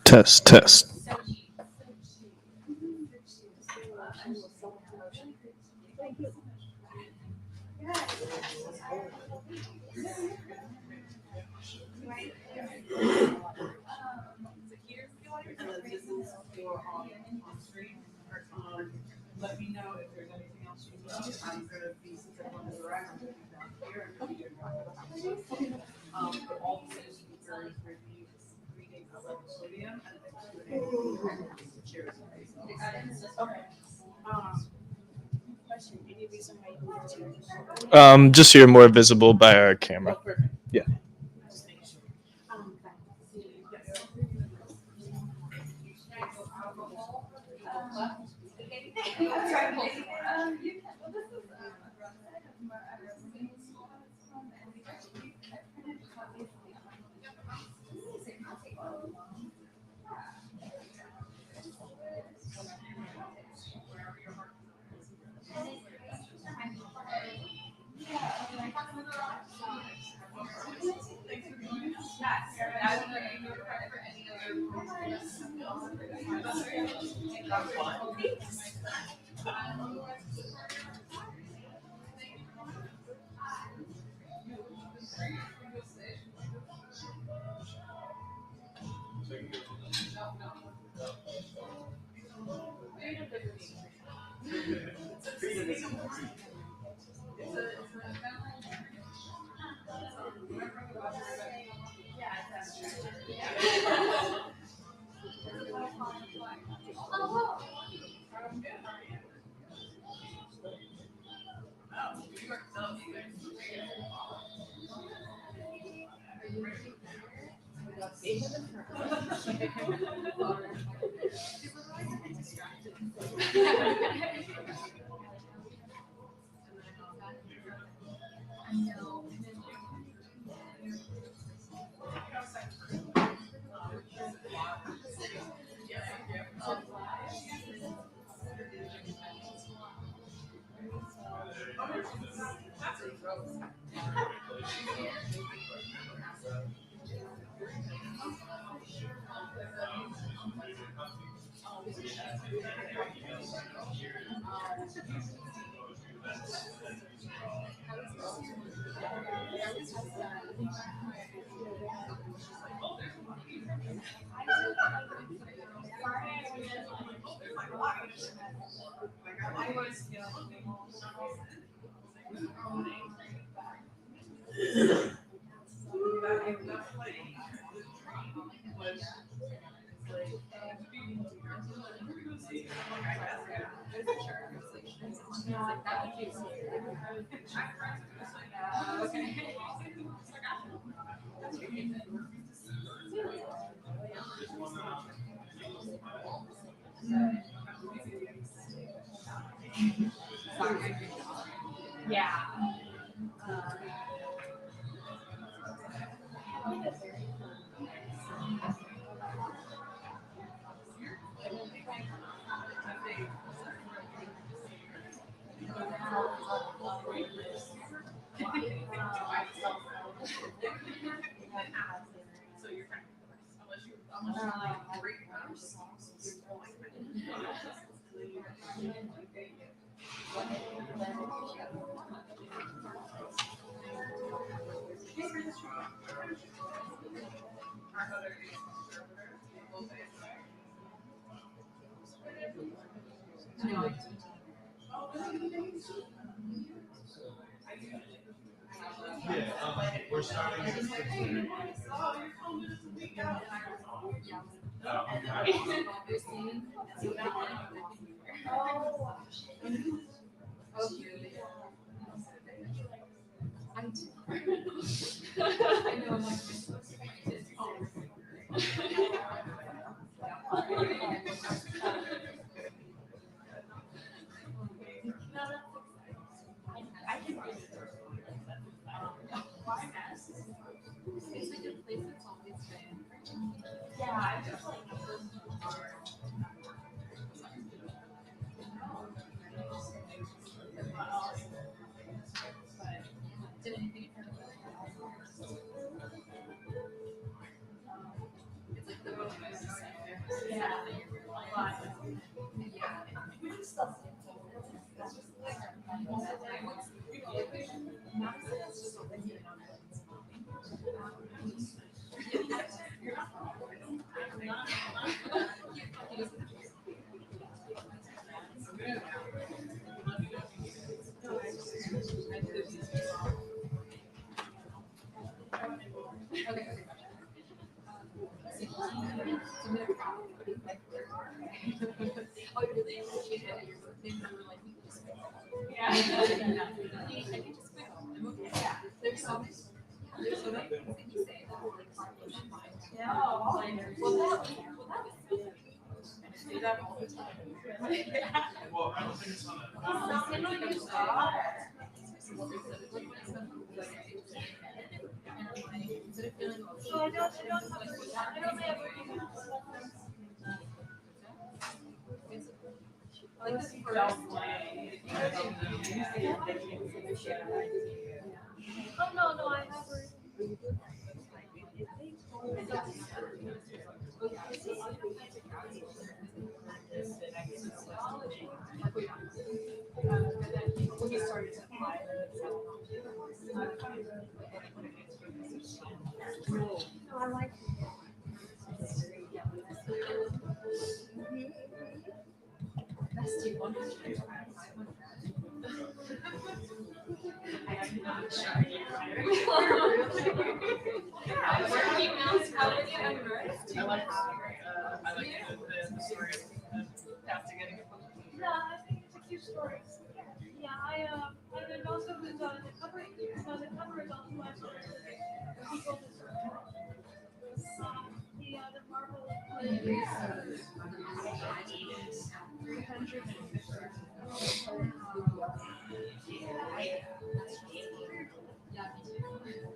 Test, test. Let me know if there's anything else you need. I'm going to be on the director down here and we can talk about it. But all the speakers review reading of sodium and then cheers. Okay. Question: any reason why you need cheers? Just so you're more visible by our camera. Oh, perfect. Yeah. Just making sure. Yeah. So you're kind of unless you great We're starting at 6:30. Well, I don't think it's on the story of after getting a book. Yeah, I think it's a cute story. Yeah, and also the cover, the cover is also my favorite. The Marvel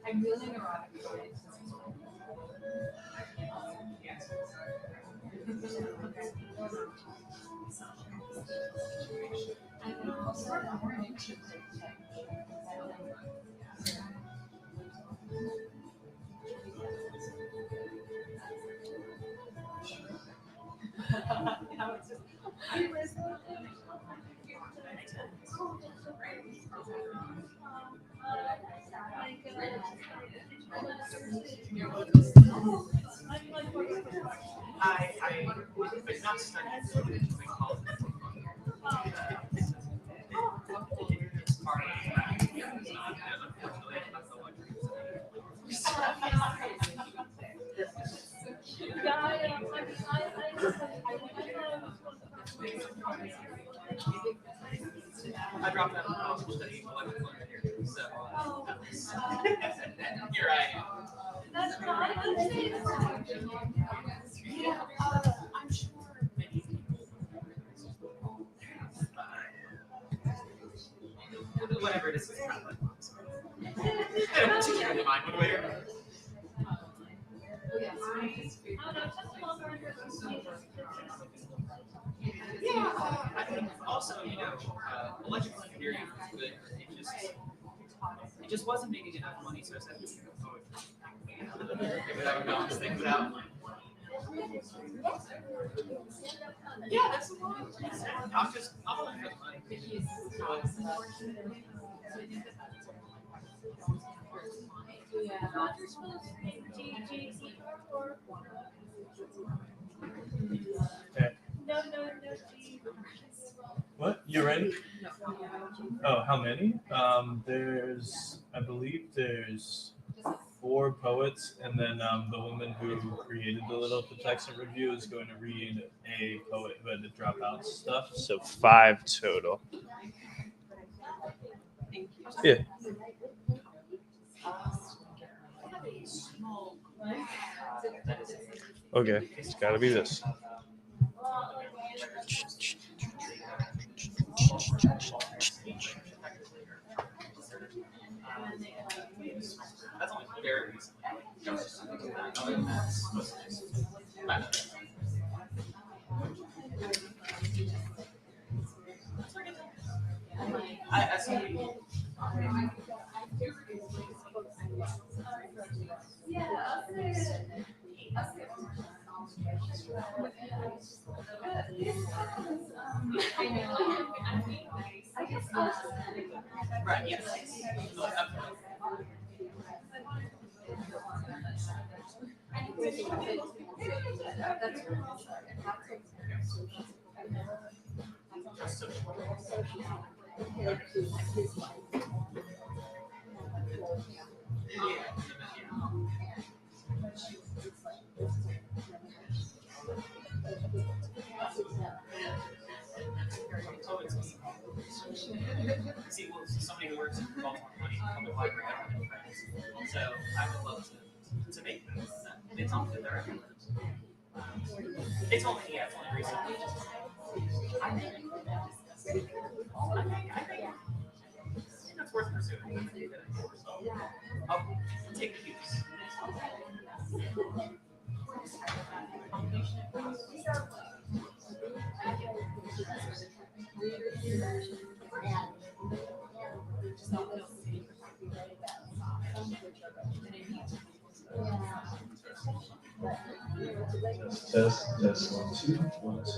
I'm really neurotic. I not studied. We call it. It's part of the it's not, unfortunately, it's not the luxury. I dropped that. studying electrical engineering. So here I am. That's not a good thing. Yeah, I'm sure many people. Whatever it is, it's kind of like I don't particularly mind one way or another. Yeah, I think also, electrical engineering was good. It just wasn't making enough money, so I said, without balance things out. Yeah, that's the one. I'll look for the money. What? You ready? Oh, how many? I believe there's 4 poets, and then the woman who created the Little Patuxent review is going to read a poet who had to drop out stuff. So 5 total. Yeah. Okay, it's got to be this. That's only very recently. Other than that, it's I saw people. Right, yes. No, absolutely. See, well, somebody who works in Baltimore County Public Library, I don't have friends, so I would love to make them. It's only their It's only recently. I think it's worth pursuing. I'll take the cues. Test 1 2 1 2.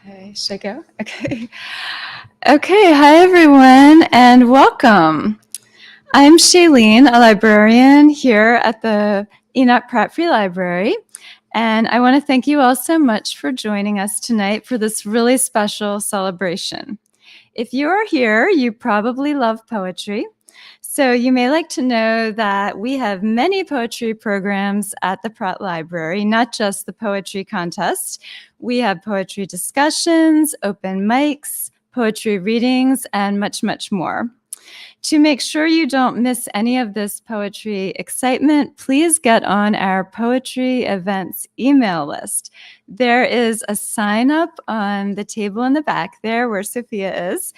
Okay, should I go? Okay. Okay, hi everyone and welcome. I'm Shailene, a librarian here at the Enoch Pratt Free Library, and I want to thank you all so much for joining us tonight for this really special celebration. If you are here, you probably love poetry. So you may like to know that we have many poetry programs at the Pratt Library, not just the poetry contest. We have poetry discussions, open mics, poetry readings, and much, much more. To make sure you don't miss any of this poetry excitement, please get on our poetry events email list. There is a sign up on the table in the back there where Sophia is,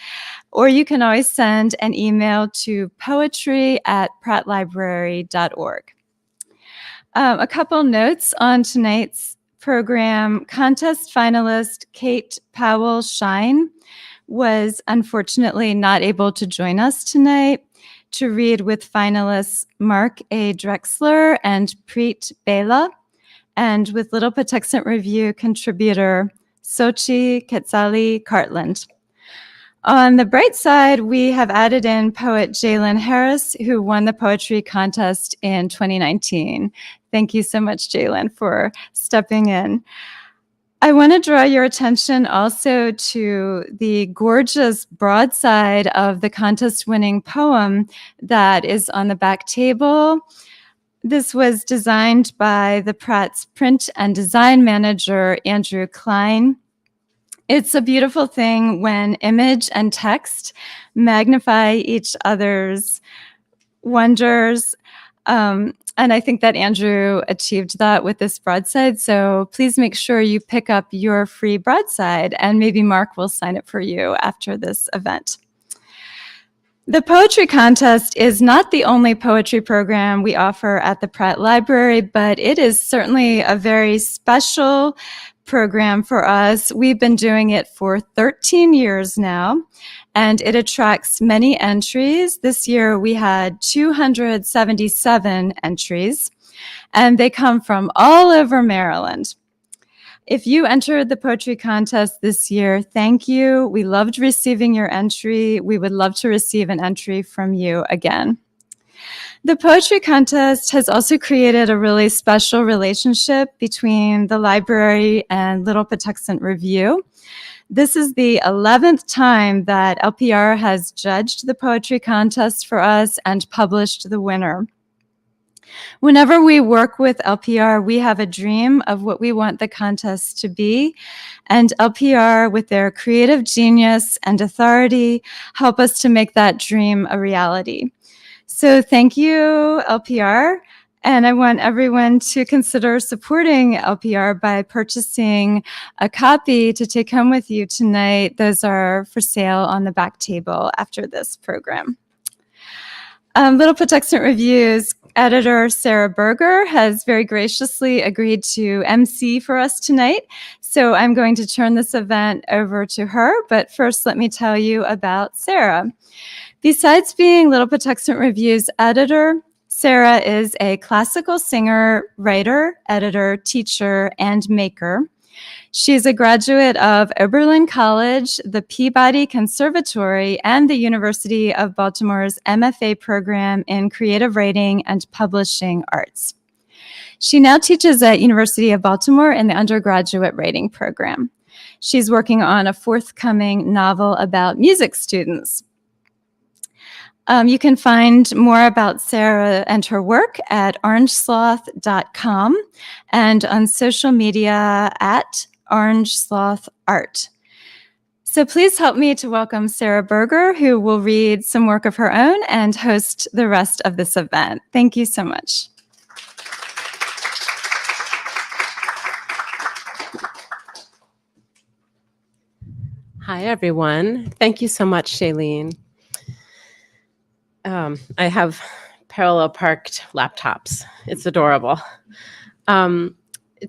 or you can always send an email to poetry@prattlibrary.org. A couple notes on tonight's program. Contest finalist Kate Powell Shine was unfortunately not able to join us tonight to read with finalists Marc A. Drexler and Preet Bhela, and with Little Patuxent Review contributor xochi, quetzali, cartland. On the bright side, we have added in poet Jalen Harris, who won the poetry contest in 2019. Thank you so much, Jalen, for stepping in. I want to draw your attention also to the gorgeous broadside of the contest-winning poem that is on the back table. This was designed by the Pratt's print and design manager, Andrew Klein. It's a beautiful thing when image and text magnify each other's wonders. And I think that Andrew achieved that with this broadside. So please make sure you pick up your free broadside, and maybe Marc will sign it for you after this event. The poetry contest is not the only poetry program we offer at the Pratt Library, but it is certainly a very special program for us. We've been doing it for 13 years now, and it attracts many entries. This year we had 277 entries, and they come from all over Maryland. If you entered the poetry contest this year, thank you. We loved receiving your entry. We would love to receive an entry from you again. The poetry contest has also created a really special relationship between the library and Little Patuxent Review. This is the 11th time that LPR has judged the poetry contest for us and published the winner. Whenever we work with LPR, we have a dream of what we want the contest to be, and LPR, with their creative genius and authority, help us to make that dream a reality. So thank you, LPR, and I want everyone to consider supporting LPR by purchasing a copy to take home with you tonight. Those are for sale on the back table after this program. Little Patuxent Review's editor, Sarah Berger, has very graciously agreed to MC for us tonight. So I'm going to turn this event over to her, but first let me tell you about Sarah. Besides being Little Patuxent Review's editor, Sarah is a classical singer, writer, editor, teacher, and maker. She's a graduate of Oberlin College, the Peabody Conservatory, and the University of Baltimore's MFA program in creative writing and publishing arts. She now teaches at University of Baltimore in the undergraduate writing program. She's working on a forthcoming novel about music students. You can find more about Sarah and her work at orangesloth.com and on social media at orangeslothart. So please help me to welcome Sarah Berger, who will read some work of her own and host the rest of this event. Thank you so much. Hi, everyone. Thank you so much, Shailene. I have parallel parked laptops. It's adorable.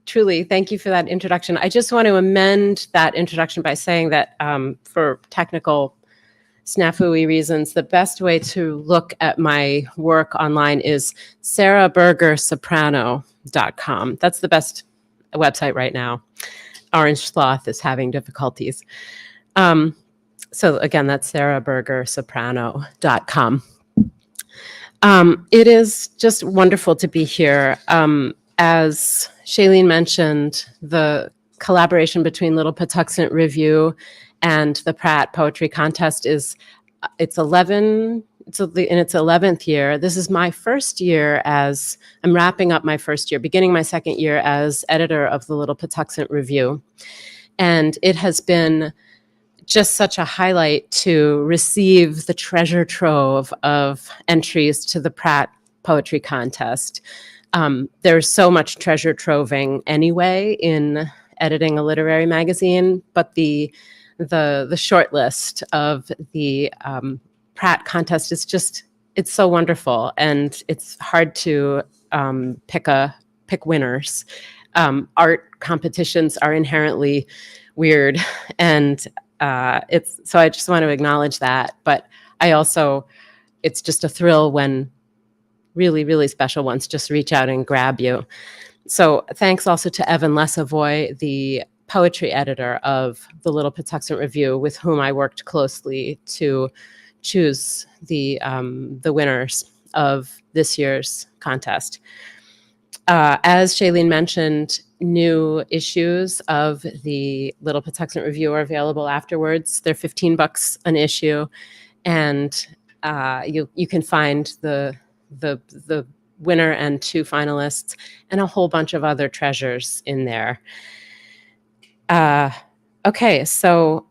Truly, thank you for that introduction. I just want to amend that introduction by saying that for technical snafu-y reasons, the best way to look at my work online is sarahbergersoprano.com. That's the best website right now. Orange Sloth is having difficulties. So again, that's sarahbergersoprano.com. It is just wonderful to be here. As Shailene mentioned, the collaboration between Little Patuxent Review and the Pratt Poetry Contest is in its 11th year. This is my first year as I'm wrapping up my first year, beginning my second year as editor of the Little Patuxent Review. And it has been just such a highlight to receive the treasure trove of entries to the Pratt Poetry Contest. There's so much treasure troving anyway in editing a literary magazine, but the short list of the Pratt contest is just, it's so wonderful, and it's hard to pick winners. Art competitions are inherently weird, and so I just want to acknowledge that. But I also, it's just a thrill when really, really special ones just reach out and grab you. So thanks also to Evan Lesavoy, the poetry editor of the Little Patuxent Review, with whom I worked closely to choose the winners of this year's contest. As Shailene mentioned, new issues of the Little Patuxent Review are available afterwards. They're $15 an issue, and you can find the winner and 2 finalists and a whole bunch of other treasures in there. Okay, so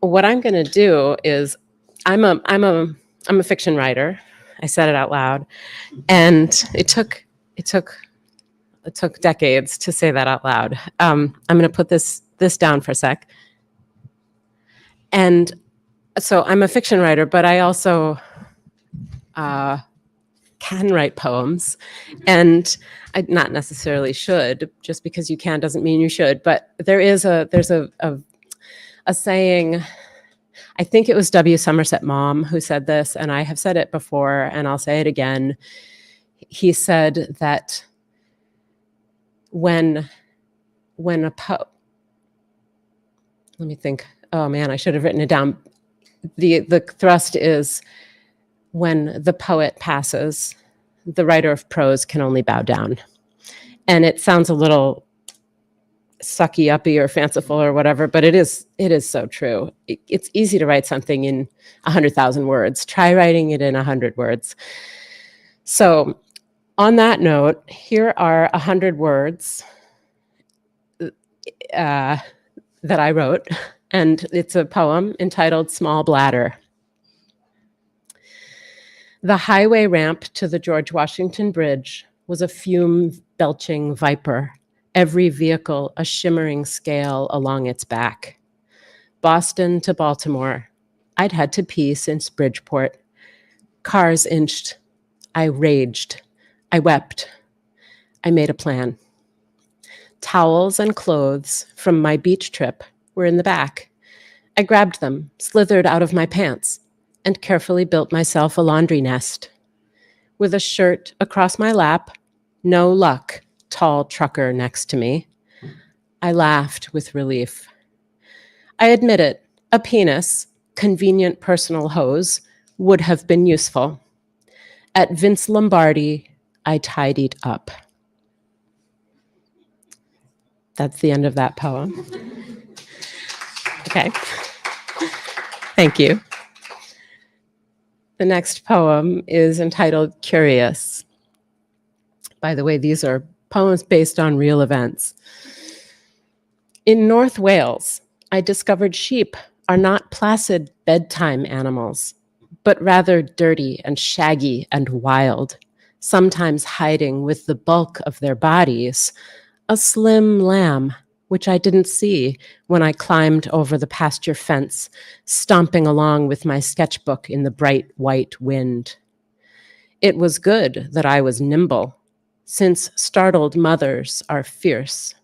what I'm going to do is I'm a fiction writer. I said it out loud, and it took decades to say that out loud. I'm going to put this down for a sec. And so I'm a fiction writer, but I also can write poems, and I not necessarily should. Just because you can doesn't mean you should. But there's a saying. I think it was W. Somerset Maugham who said this, and I have said it before, and I'll say it again. He said that when a let me think. Oh man, I should have written it down. The thrust is, when the poet passes, the writer of prose can only bow down. And it sounds a little sucky uppy or fanciful or whatever, but it is so true. It's easy to write something in 100,000 words. Try writing it in 100 words. So on that note, here are 100 words that I wrote, and it's a poem entitled Small Bladder. The highway ramp to the George Washington Bridge was a fume-belching viper, every vehicle a shimmering scale along its back. Boston to Baltimore, I'd had to pee since Bridgeport. Cars inched. I raged. I wept. I made a plan. Towels and clothes from my beach trip were in the back. I grabbed them, slithered out of my pants, and carefully built myself a laundry nest. With a shirt across my lap, no luck, tall trucker next to me. I laughed with relief. I admit it, a penis, convenient personal hose, would have been useful. At Vince Lombardi, I tidied up. That's the end of that poem. Okay. Thank you. The next poem is entitled Curious. By the way, these are poems based on real events. In North Wales, I discovered sheep are not placid bedtime animals, but rather dirty and shaggy and wild, sometimes hiding with the bulk of their bodies a slim lamb, which I didn't see when I climbed over the pasture fence, stomping along with my sketchbook in the bright white wind. It was good that I was nimble, since startled mothers are fierce.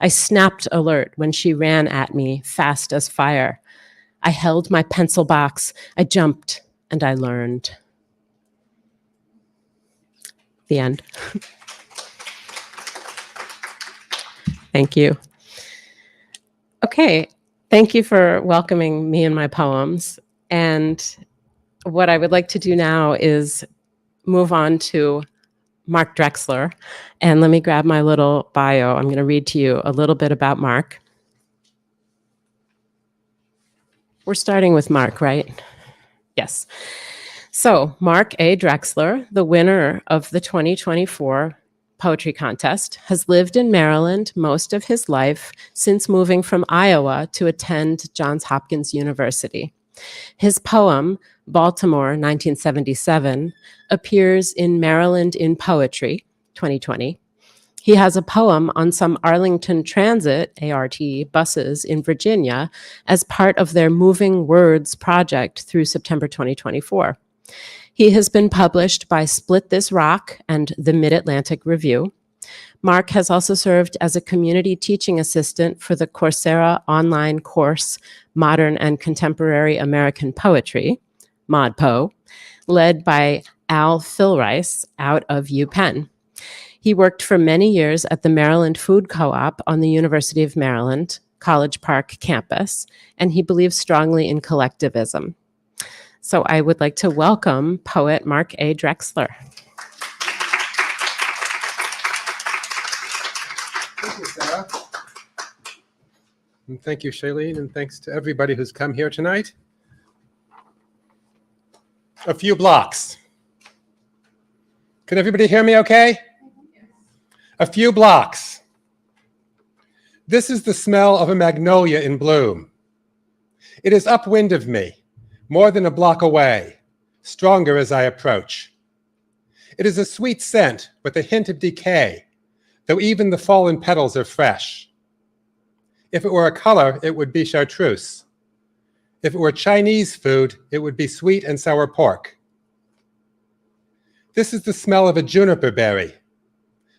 I snapped alert when she ran at me, fast as fire. I held my pencil box, I jumped, and I learned. The end. Thank you. Okay, thank you for welcoming me and my poems. And what I would like to do now is move on to Marc Drexler. And let me grab my little bio. I'm going to read to you a little bit about Marc. We're starting with Marc, right? Yes. So Marc A. Drexler, the winner of the 2024 poetry contest, has lived in Maryland most of his life since moving from Iowa to attend Johns Hopkins University. His poem, Baltimore, 1977, appears in Maryland in Poetry, 2020. He has a poem on some Arlington Transit, ART, buses in Virginia as part of their Moving Words project through September 2024. He has been published by Split This Rock and the Mid-Atlantic Review. Marc has also served as a community teaching assistant for the Coursera online course, Modern and Contemporary American Poetry, ModPo, led by Al Philrice out of UPenn. He worked for many years at the Maryland Food Co-op on the University of Maryland, College Park campus, and he believes strongly in collectivism. So I would like to welcome poet Marc A. Drexler. Thank you, Sarah. And thank you, Shailene, and thanks to everybody who's come here tonight. A few blocks. Can everybody hear me okay? A few blocks. This is the smell of a magnolia in bloom. It is upwind of me, more than a block away, stronger as I approach. It is a sweet scent with a hint of decay, though even the fallen petals are fresh. If it were a color, it would be chartreuse. If it were Chinese food, it would be sweet and sour pork. This is the smell of a juniper berry.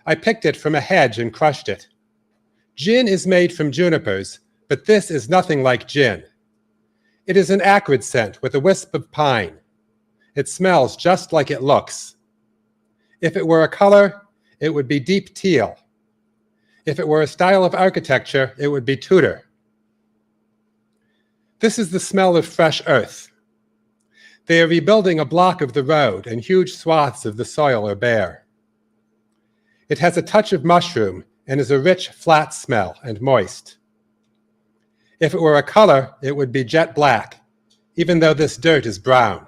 I picked it from a hedge and crushed it. Gin is made from junipers, but this is nothing like gin. It is an acrid scent with a wisp of pine. It smells just like it looks. If it were a color, it would be deep teal. If it were a style of architecture, it would be Tudor. This is the smell of fresh earth. They are rebuilding a block of the road, and huge swaths of the soil are bare. It has a touch of mushroom and is a rich, flat smell and moist. If it were a color, it would be jet black, even though this dirt is brown.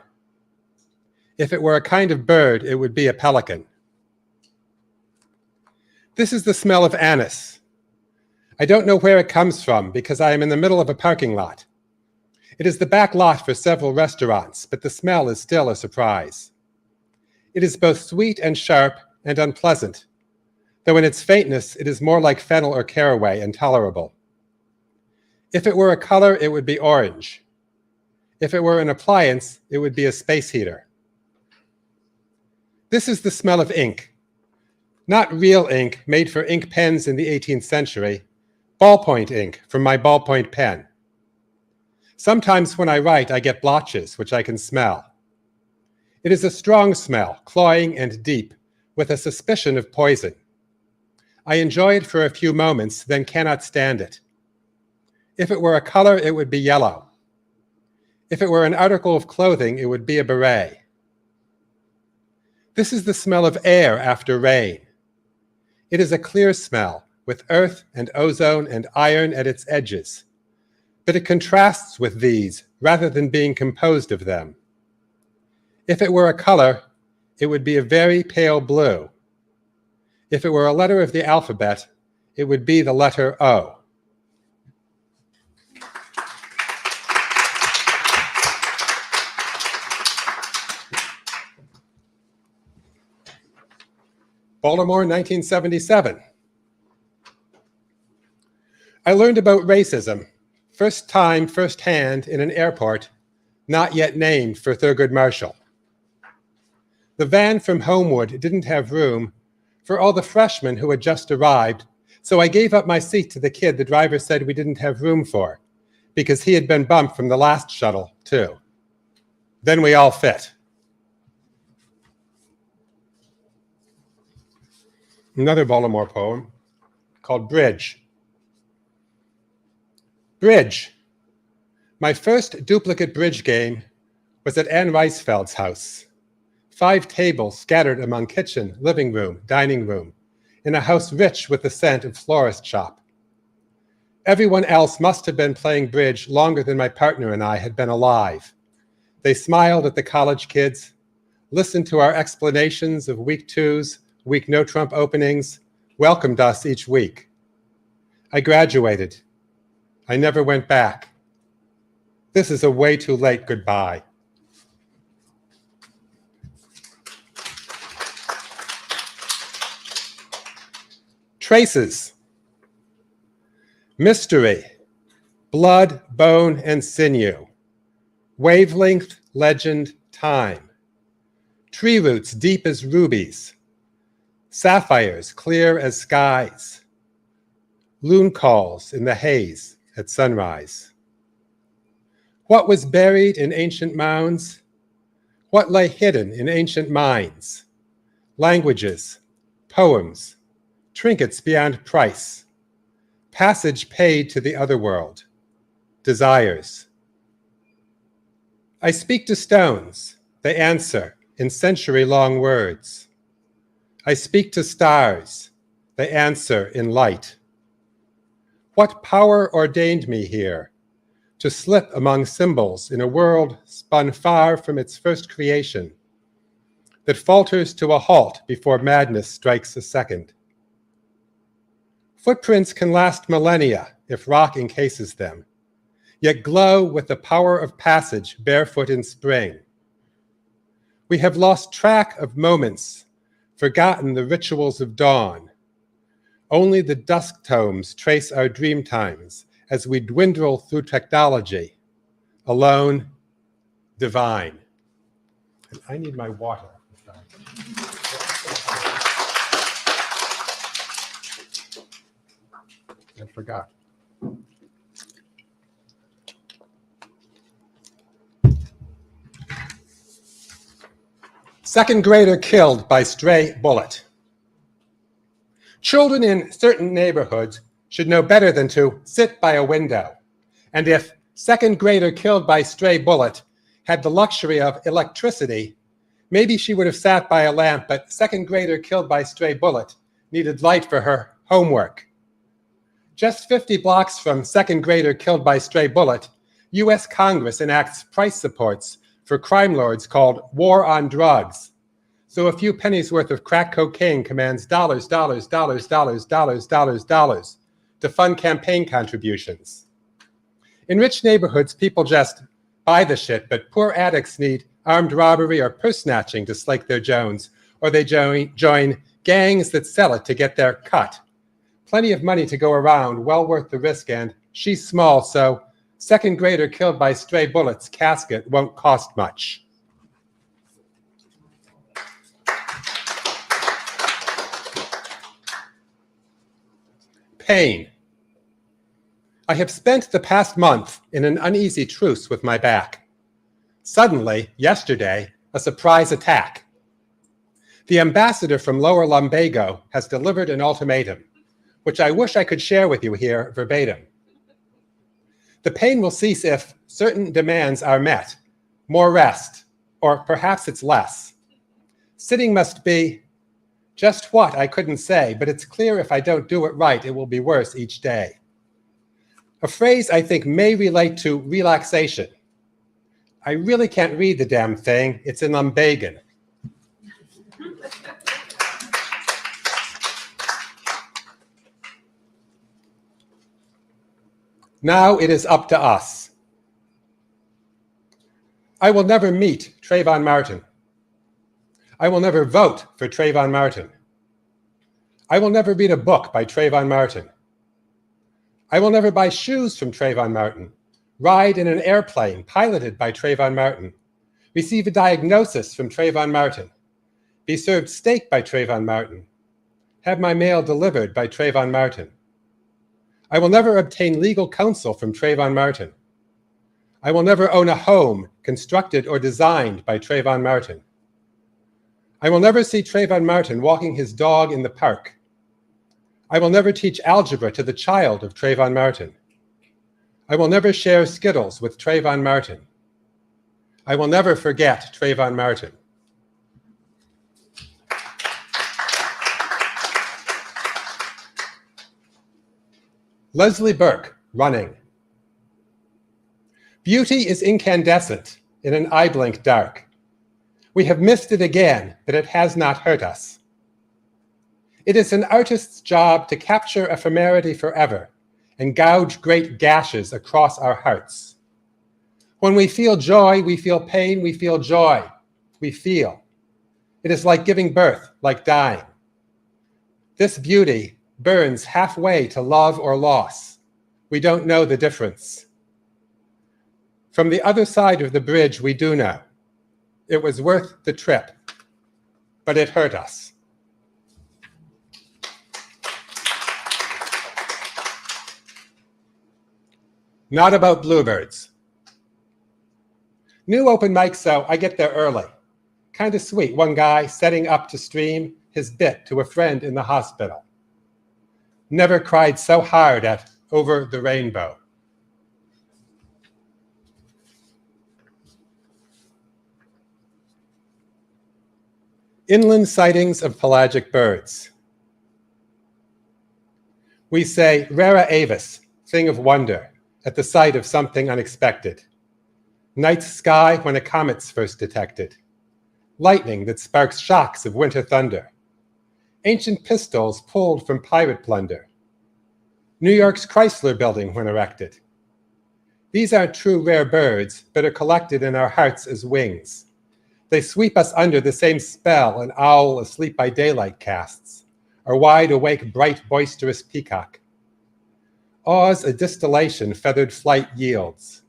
If it were a kind of bird, it would be a pelican. This is the smell of anise. I don't know where it comes from because I am in the middle of a parking lot. It is the back lot for several restaurants, but the smell is still a surprise. It is both sweet and sharp and unpleasant, though in its faintness it is more like fennel or caraway and tolerable. If it were a color, it would be orange. If it were an appliance, it would be a space heater. This is the smell of ink. Not real ink made for ink pens in the 18th century, ballpoint ink from my ballpoint pen. Sometimes when I write, I get blotches, which I can smell. It is a strong smell, cloying and deep, with a suspicion of poison. I enjoy it for a few moments, then cannot stand it. If it were a color, it would be yellow. If it were an article of clothing, it would be a beret. This is the smell of air after rain. It is a clear smell, with earth and ozone and iron at its edges. But it contrasts with these, rather than being composed of them. If it were a color, it would be a very pale blue. If it were a letter of the alphabet, it would be the letter O. Baltimore, 1977. I learned about racism, first time, firsthand, in an airport, not yet named for Thurgood Marshall. The van from Homewood didn't have room for all the freshmen who had just arrived, so I gave up my seat to the kid the driver said we didn't have room for, because he had been bumped from the last shuttle, too. Then we all fit. Another Baltimore poem called Bridge. Bridge. My first duplicate bridge game was at Ann Reisfeld's house. 5 tables scattered among kitchen, living room, dining room, in a house rich with the scent of florist shop. Everyone else must have been playing bridge longer than my partner and I had been alive. They smiled at the college kids, listened to our explanations of week 2's week no Trump openings welcomed us each week. I graduated. I never went back. This is a way too late goodbye. Traces. Mystery. Blood, bone, and sinew. Wavelength, legend, time. Tree roots deep as rubies. Sapphires clear as skies. Loon calls in the haze at sunrise. What was buried in ancient mounds? What lay hidden in ancient minds? Languages, poems, trinkets beyond price, passage paid to the other world, desires. I speak to stones, they answer in century-long words. I speak to stars, they answer in light. What power ordained me here to slip among symbols in a world spun far from its first creation, that falters to a halt before madness strikes a second? Footprints can last millennia if rock encases them, yet glow with the power of passage barefoot in spring. We have lost track of moments, forgotten the rituals of dawn. Only the dusk tomes trace our dream times as we dwindle through technology, alone, divine. And I need my water. I forgot. Second grader killed by stray bullet. Children in certain neighborhoods should know better than to sit by a window. And if second grader killed by stray bullet had the luxury of electricity, maybe she would have sat by a lamp, but second grader killed by stray bullet needed light for her homework. Just 50 blocks from second grader killed by stray bullet, US Congress enacts price supports for crime lords called War on Drugs. So a few pennies worth of crack cocaine commands dollars to fund campaign contributions. In rich neighborhoods, people just buy the shit, but poor addicts need armed robbery or purse snatching to slake their Jones, or they join gangs that sell it to get their cut. Plenty of money to go around, well worth the risk, and she's small, so second grader killed by stray bullets casket won't cost much. Pain. I have spent the past month in an uneasy truce with my back. Suddenly, yesterday, a surprise attack. The ambassador from Lower Lumbago has delivered an ultimatum, which I wish I could share with you here verbatim. The pain will cease if certain demands are met, more rest, or perhaps it's less. Sitting must be just what I couldn't say, but it's clear if I don't do it right, it will be worse each day. A phrase I think may relate to relaxation. I really can't read the damn thing, it's in Lumbagan. Now it is up to us. I will never meet Trayvon Martin. I will never vote for Trayvon Martin. I will never read a book by Trayvon Martin. I will never buy shoes from Trayvon Martin, ride in an airplane piloted by Trayvon Martin, receive a diagnosis from Trayvon Martin, be served steak by Trayvon Martin, have my mail delivered by Trayvon Martin. I will never obtain legal counsel from Trayvon Martin. I will never own a home constructed or designed by Trayvon Martin. I will never see Trayvon Martin walking his dog in the park. I will never teach algebra to the child of Trayvon Martin. I will never share Skittles with Trayvon Martin. I will never forget Trayvon Martin. Leslie Burke, running. Beauty is incandescent in an eye blink dark. We have missed it again, but it has not hurt us. It is an artist's job to capture ephemerity forever and gouge great gashes across our hearts. When we feel joy, we feel pain, we feel joy, we feel. It is like giving birth, like dying. This beauty burns halfway to love or loss. We don't know the difference. From the other side of the bridge, we do know. It was worth the trip, but it hurt us. Not about bluebirds. New open mic, so I get there early. Kind of sweet, one guy setting up to stream his bit to a friend in the hospital. Never cried so hard at Over the Rainbow. Inland sightings of pelagic birds. We say rara avis, thing of wonder, at the sight of something unexpected. Night sky when a comet's first detected. Lightning that sparks shocks of winter thunder. Ancient pistols pulled from pirate plunder. New York's Chrysler building when erected. These aren't true rare birds, but are collected in our hearts as wings. They sweep us under the same spell an owl asleep by daylight casts, or wide-awake, bright, boisterous peacock. Awes a distillation feathered flight yields.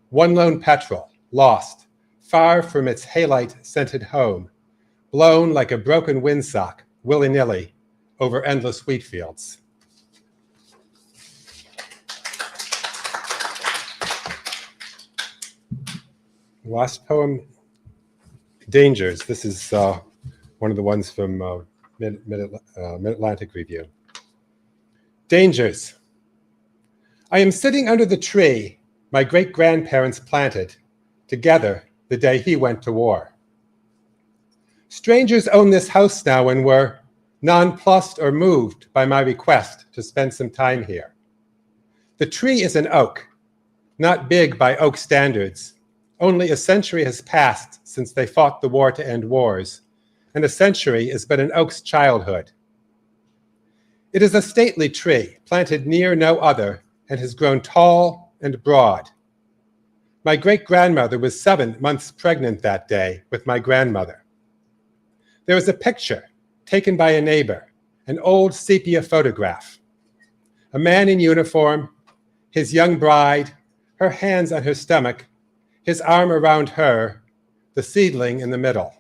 One lone petrel, lost, far from its halite-scented home, blown like a broken windsock, willy-nilly, over endless wheat fields. Last poem, Dangers. This is one of the ones from Mid-Atlantic Review. Dangers. I am sitting under the tree my great-grandparents planted together the day he went to war. Strangers own this house now and were nonplussed or moved by my request to spend some time here. The tree is an oak, not big by oak standards. Only a century has passed since they fought the war to end wars, and a century is but an oak's childhood. It is a stately tree, planted near no other, and has grown tall and broad. My great-grandmother was 7 months pregnant that day with my grandmother. There is a picture taken by a neighbor, an old sepia photograph. A man in uniform, his young bride, her hands on her stomach, his arm around her, the seedling in the middle.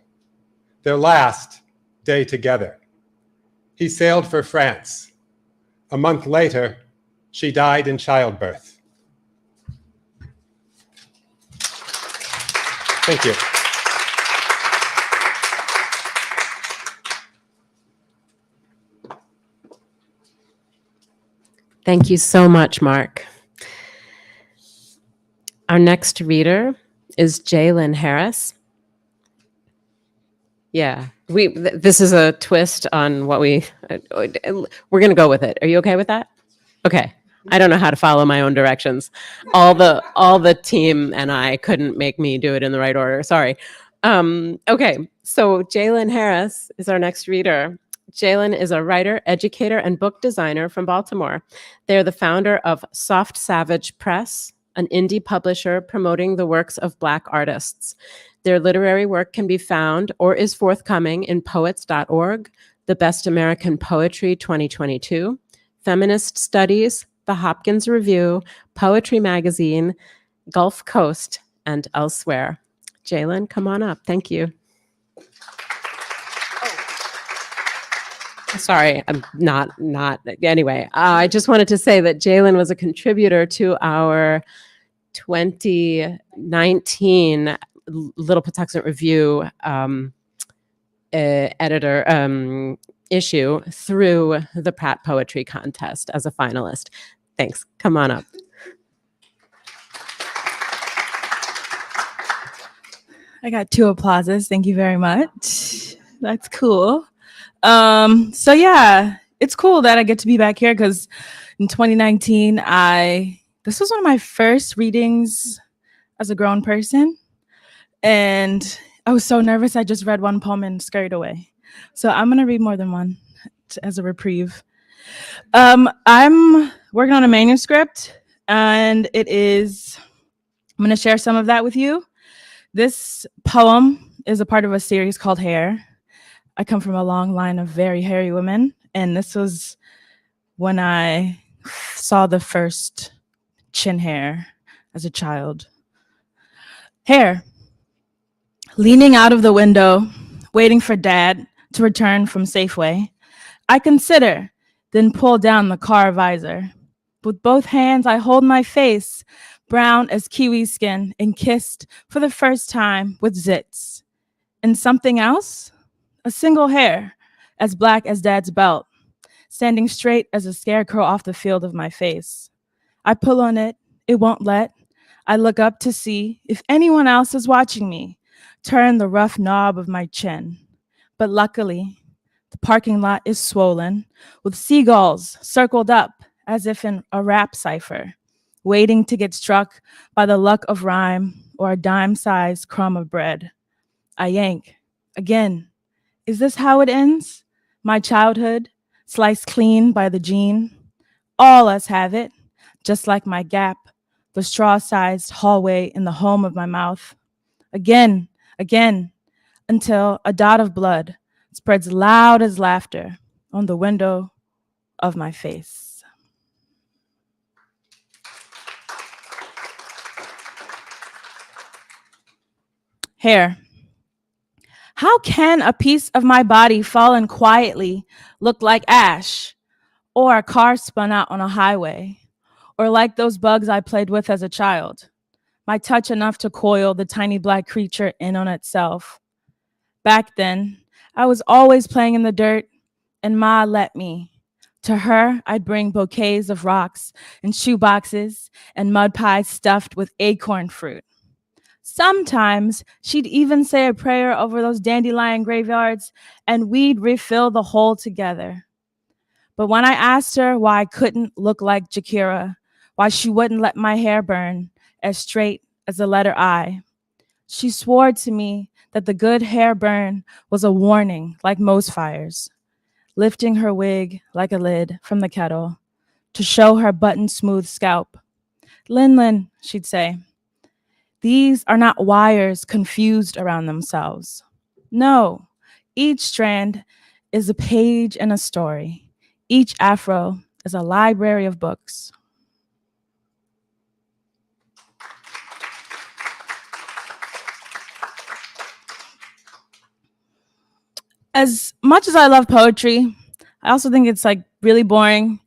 Their last day together. He sailed for France. A month later, she died in childbirth. Thank you. Thank you so much, Mark. Our next reader is Jalen Harris. Yeah, this is a twist on what we're going to go with it. Are you okay with that? Okay. I don't know how to follow my own directions. All the team and I couldn't make me do it in the right order. Sorry. Okay, so Jalen Harris is our next reader. Jalen is a writer, educator, and book designer from Baltimore. They're the founder of Soft Savage Press, an indie publisher promoting the works of Black artists. Their literary work can be found or is forthcoming in poets.org, The Best American Poetry 2022, Feminist Studies, The Hopkins Review, Poetry Magazine, Gulf Coast, and elsewhere. Jalen, come on up. Thank you. Sorry, I'm not. Anyway, I just wanted to say that Jalen was a contributor to our 2019 Little Patuxent Review editor issue through the Pratt Poetry Contest as a finalist. Thanks. Come on up. I got 2 applauses. Thank you very much. That's cool. So yeah, it's cool that I get to be back here because in 2019, this was one of my first readings as a grown person. And I was so nervous. I just read one poem and scurried away. So I'm going to read more than one. as a reprieve. I'm working on a manuscript, and I'm going to share some of that with you. This poem is a part of a series called Hair. I come from a long line of very hairy women, and this was when I saw the first chin hair as a child. Hair. Leaning out of the window, waiting for Dad to return from Safeway, I consider, then pull down the car visor. With both hands, I hold my face, brown as kiwi skin, and kissed for the first time with zits. And something else? A single hair, as black as Dad's belt, standing straight as a scarecrow off the field of my face. I pull on it, it won't let. I look up to see if anyone else is watching me, turn the rough knob of my chin. But luckily, the parking lot is swollen, with seagulls circled up as if in a rap cipher, waiting to get struck by the luck of rhyme or a dime-sized crumb of bread. I yank. Again. Is this how it ends? My childhood, sliced clean by the gene? All us have it, just like my gap, the straw-sized hallway in the home of my mouth. Again, until a dot of blood spreads loud as laughter on the window of my face. Hair. How can a piece of my body fallen quietly look like ash, or a car spun out on a highway, or like those bugs I played with as a child? My touch enough to coil the tiny black creature in on itself. Back then, I was always playing in the dirt, and Ma let me. To her, I'd bring bouquets of rocks and shoeboxes and mud pies stuffed with acorn fruit. Sometimes she'd even say a prayer over those dandelion graveyards, and we'd refill the whole together. But when I asked her why I couldn't look like Jakira, why she wouldn't let my hair burn as straight as the letter I, she swore to me that the good hair burn was a warning like most fires, lifting her wig like a lid from the kettle to show her button-smooth scalp. Lin, she'd say, these are not wires confused around themselves. No, each strand is a page in a story. Each afro is a library of books. As much as I love poetry, I also think it's like really boring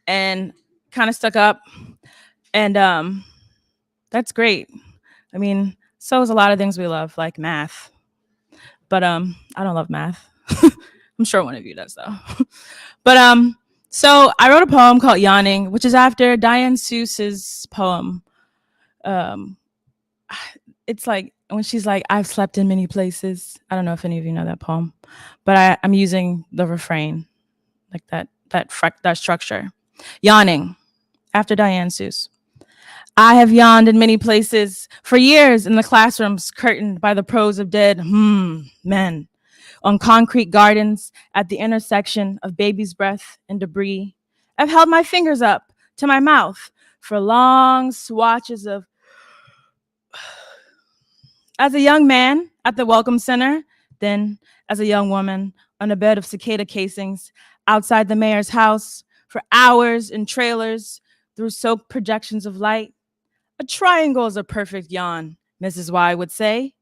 and kind of stuck up. And that's great. I mean, so is a lot of things we love, like math. But I don't love math. I'm sure one of you does though. But so I wrote a poem called Yawning, which is after Diane Seuss's poem. It's like when she's like, I've slept in many places. I don't know if any of you know that poem, but I'm using the refrain, like that structure. Yawning, after Diane Seuss. I have yawned in many places for years in the classrooms curtained by the prose of dead men, on concrete gardens at the intersection of baby's breath and debris. I've held my fingers up to my mouth for long swatches of. As a young man at the Welcome Center, then as a young woman on a bed of cicada casings outside the mayor's house for hours in trailers through soaked projections of light. A triangle is a perfect yawn, Mrs. Y would say.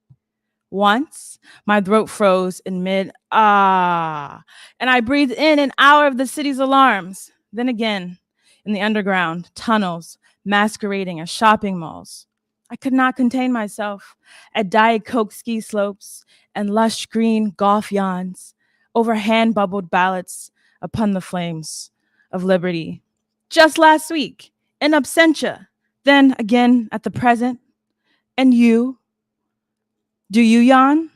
Once, my throat froze in mid-ah, and I breathed in an hour of the city's alarms. Then again, in the underground, tunnels masquerading as shopping malls. I could not contain myself at Diet Coke ski slopes and lush green golf yawns over hand-bubbled ballots upon the flames of liberty. Just last week, in absentia, then again at the present. And you? Do you yawn?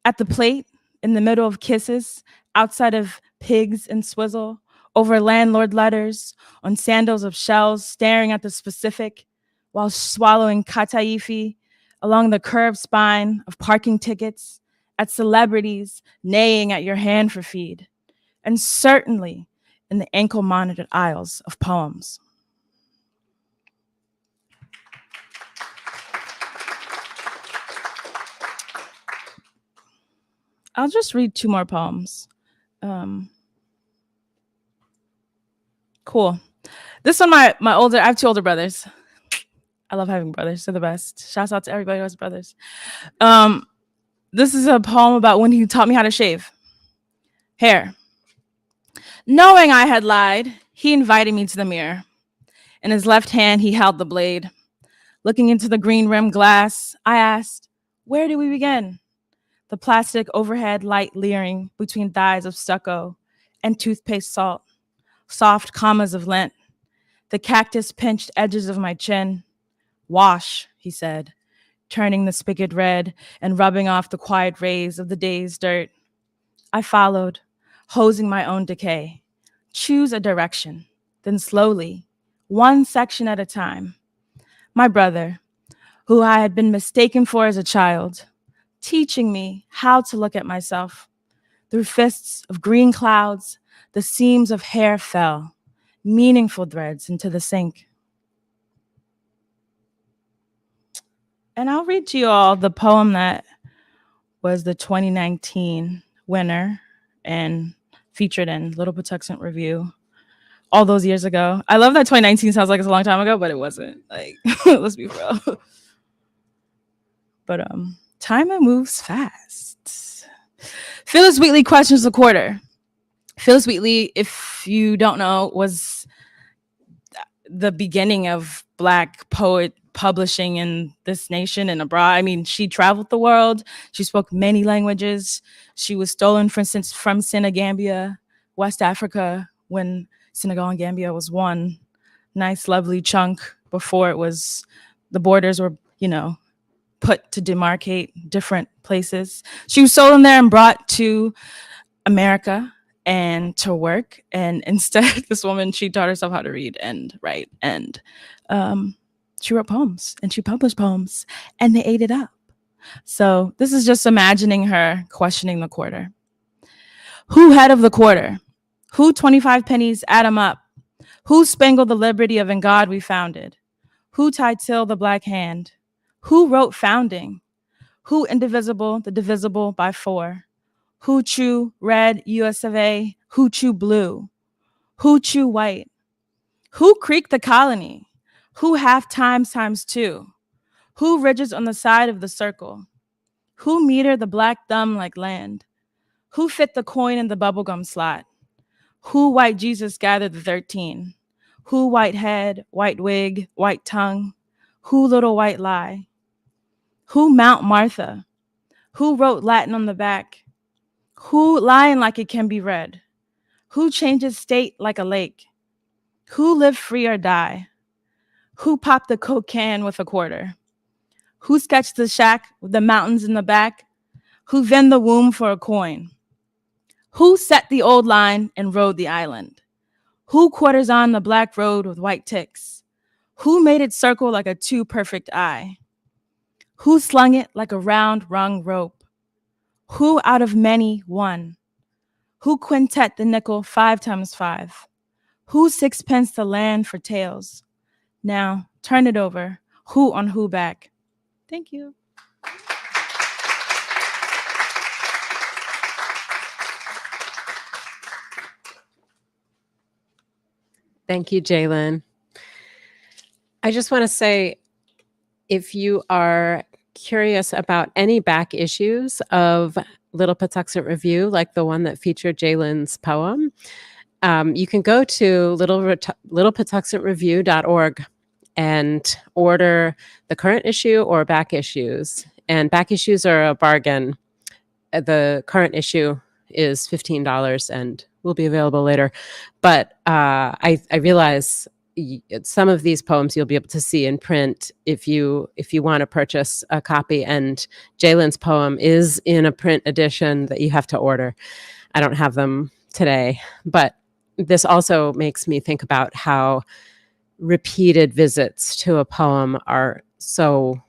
At the plate, in the middle of kisses, outside of pigs and swizzle, over landlord letters, on sandals of shells, staring at the specific, while swallowing kataifi along the curved spine of parking tickets, at celebrities neighing at your hand for feed, and certainly in the ankle-monitored aisles of poems. I'll just read 2 more poems. Cool. This one, I have 2 older brothers. I love having brothers. They're the best. Shouts out to everybody who has brothers. This is a poem about when he taught me how to shave hair. Knowing I had lied, he invited me to the mirror. In his left hand, he held the blade. Looking into the green rimmed glass, I asked, where do we begin? The plastic overhead light leering between thighs of stucco and toothpaste salt, soft commas of lint, the cactus pinched edges of my chin. Wash, he said, turning the spigot red and rubbing off the quiet rays of the day's dirt. I followed, hosing my own decay. Choose a direction, then slowly, one section at a time. My brother, who I had been mistaken for as a child, teaching me how to look at myself. Through fists of green clouds, the seams of hair fell, meaningful threads into the sink. And I'll read to you all the poem that was the 2019 winner and featured in Little Patuxent Review all those years ago. I love that 2019 sounds like it's a long time ago, but it wasn't. Like, let's be real. But time moves fast. Phyllis Wheatley questions the quarter. Phyllis Wheatley, if you don't know, was the beginning of Black poet publishing in this nation and abroad. I mean, she traveled the world. She spoke many languages. She was stolen, for instance, from Senegambia, West Africa, when Senegal and Gambia was one nice, lovely chunk before it was, the borders were, put to demarcate different places. She was stolen there and brought to America and to work. And instead, this woman, she taught herself how to read and write. And she wrote poems and she published poems and they ate it up. So this is just imagining her questioning the quarter. Who head of the quarter? Who 25 pennies add 'em up? Who spangled the liberty of In God We Founded? Who tied till the black hand? Who wrote founding? Who indivisible, the divisible by 4? Who chew red, US of A? Who chew blue? Who chew white? Who creaked the colony? Who half times 2? Who ridges on the side of the circle? Who metered the black thumb like land? Who fit the coin in the bubblegum slot? Who white Jesus gathered the 13? Who white head, white wig, white tongue? Who little white lie? Who Mount Martha? Who wrote Latin on the back? Who lying like it can be read? Who changes state like a lake? Who live free or die? Who popped the Coke can with a quarter? Who sketched the shack with the mountains in the back? Who vend the womb for a coin? Who set the old line and rode the island? Who quarters on the black road with white ticks? Who made it circle like a 2 perfect eye? Who slung it like a round rung rope? Who out of many won? Who quintet the nickel 5 times 5? Who sixpence the land for tails? Now turn it over. Who on who back? Thank you. Thank you, Jalen. I just want to say, if you are curious about any back issues of Little Patuxent Review, like the one that featured Jalen's poem, you can go to littlepatuxentreview.org and order the current issue or back issues. And back issues are a bargain. The current issue is $15 and will be available later. But I realize some of these poems you'll be able to see in print if you want to purchase a copy. And Jalen's poem is in a print edition that you have to order. I don't have them today, but this also makes me think about how repeated visits to a poem are so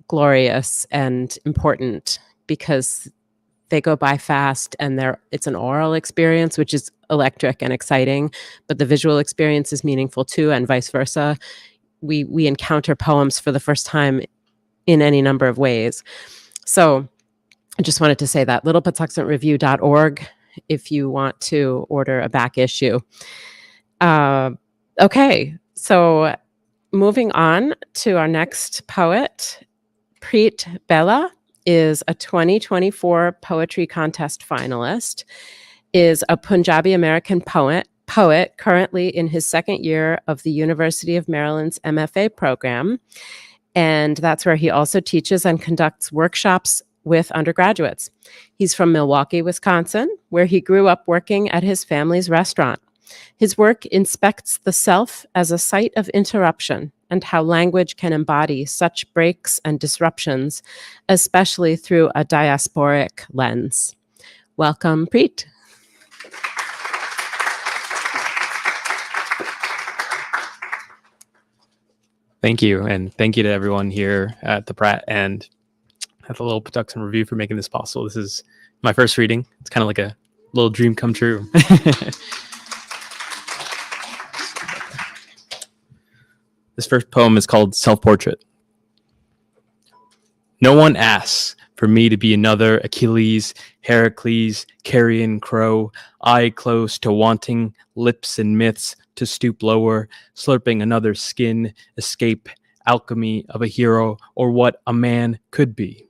glorious and important, because they go by fast, and it's an oral experience, which is electric and exciting, but the visual experience is meaningful too, and vice versa. We encounter poems for the first time in any number of ways. So I just wanted to say that, littlepatuxentreview.org if you want to order a back issue. Okay, so moving on to our next poet, Preet Bhela is a 2024 Poetry Contest finalist, is a Punjabi American poet currently in his second year of the University of Maryland's MFA program. And that's where he also teaches and conducts workshops with undergraduates. He's from Milwaukee, Wisconsin, where he grew up working at his family's restaurant. His work inspects the self as a site of interruption and how language can embody such breaks and disruptions, especially through a diasporic lens. Welcome, Preet. Thank you, and thank you to everyone here at the Pratt and at the Little Patuxent Review for making this possible. This is my first reading. It's kind of like a little dream come true. This first poem is called Self-Portrait. No one asks for me to be another Achilles, Heracles, carrion crow, eye close to wanting lips and myths, to stoop lower, slurping another skin, escape, alchemy of a hero, or what a man could be.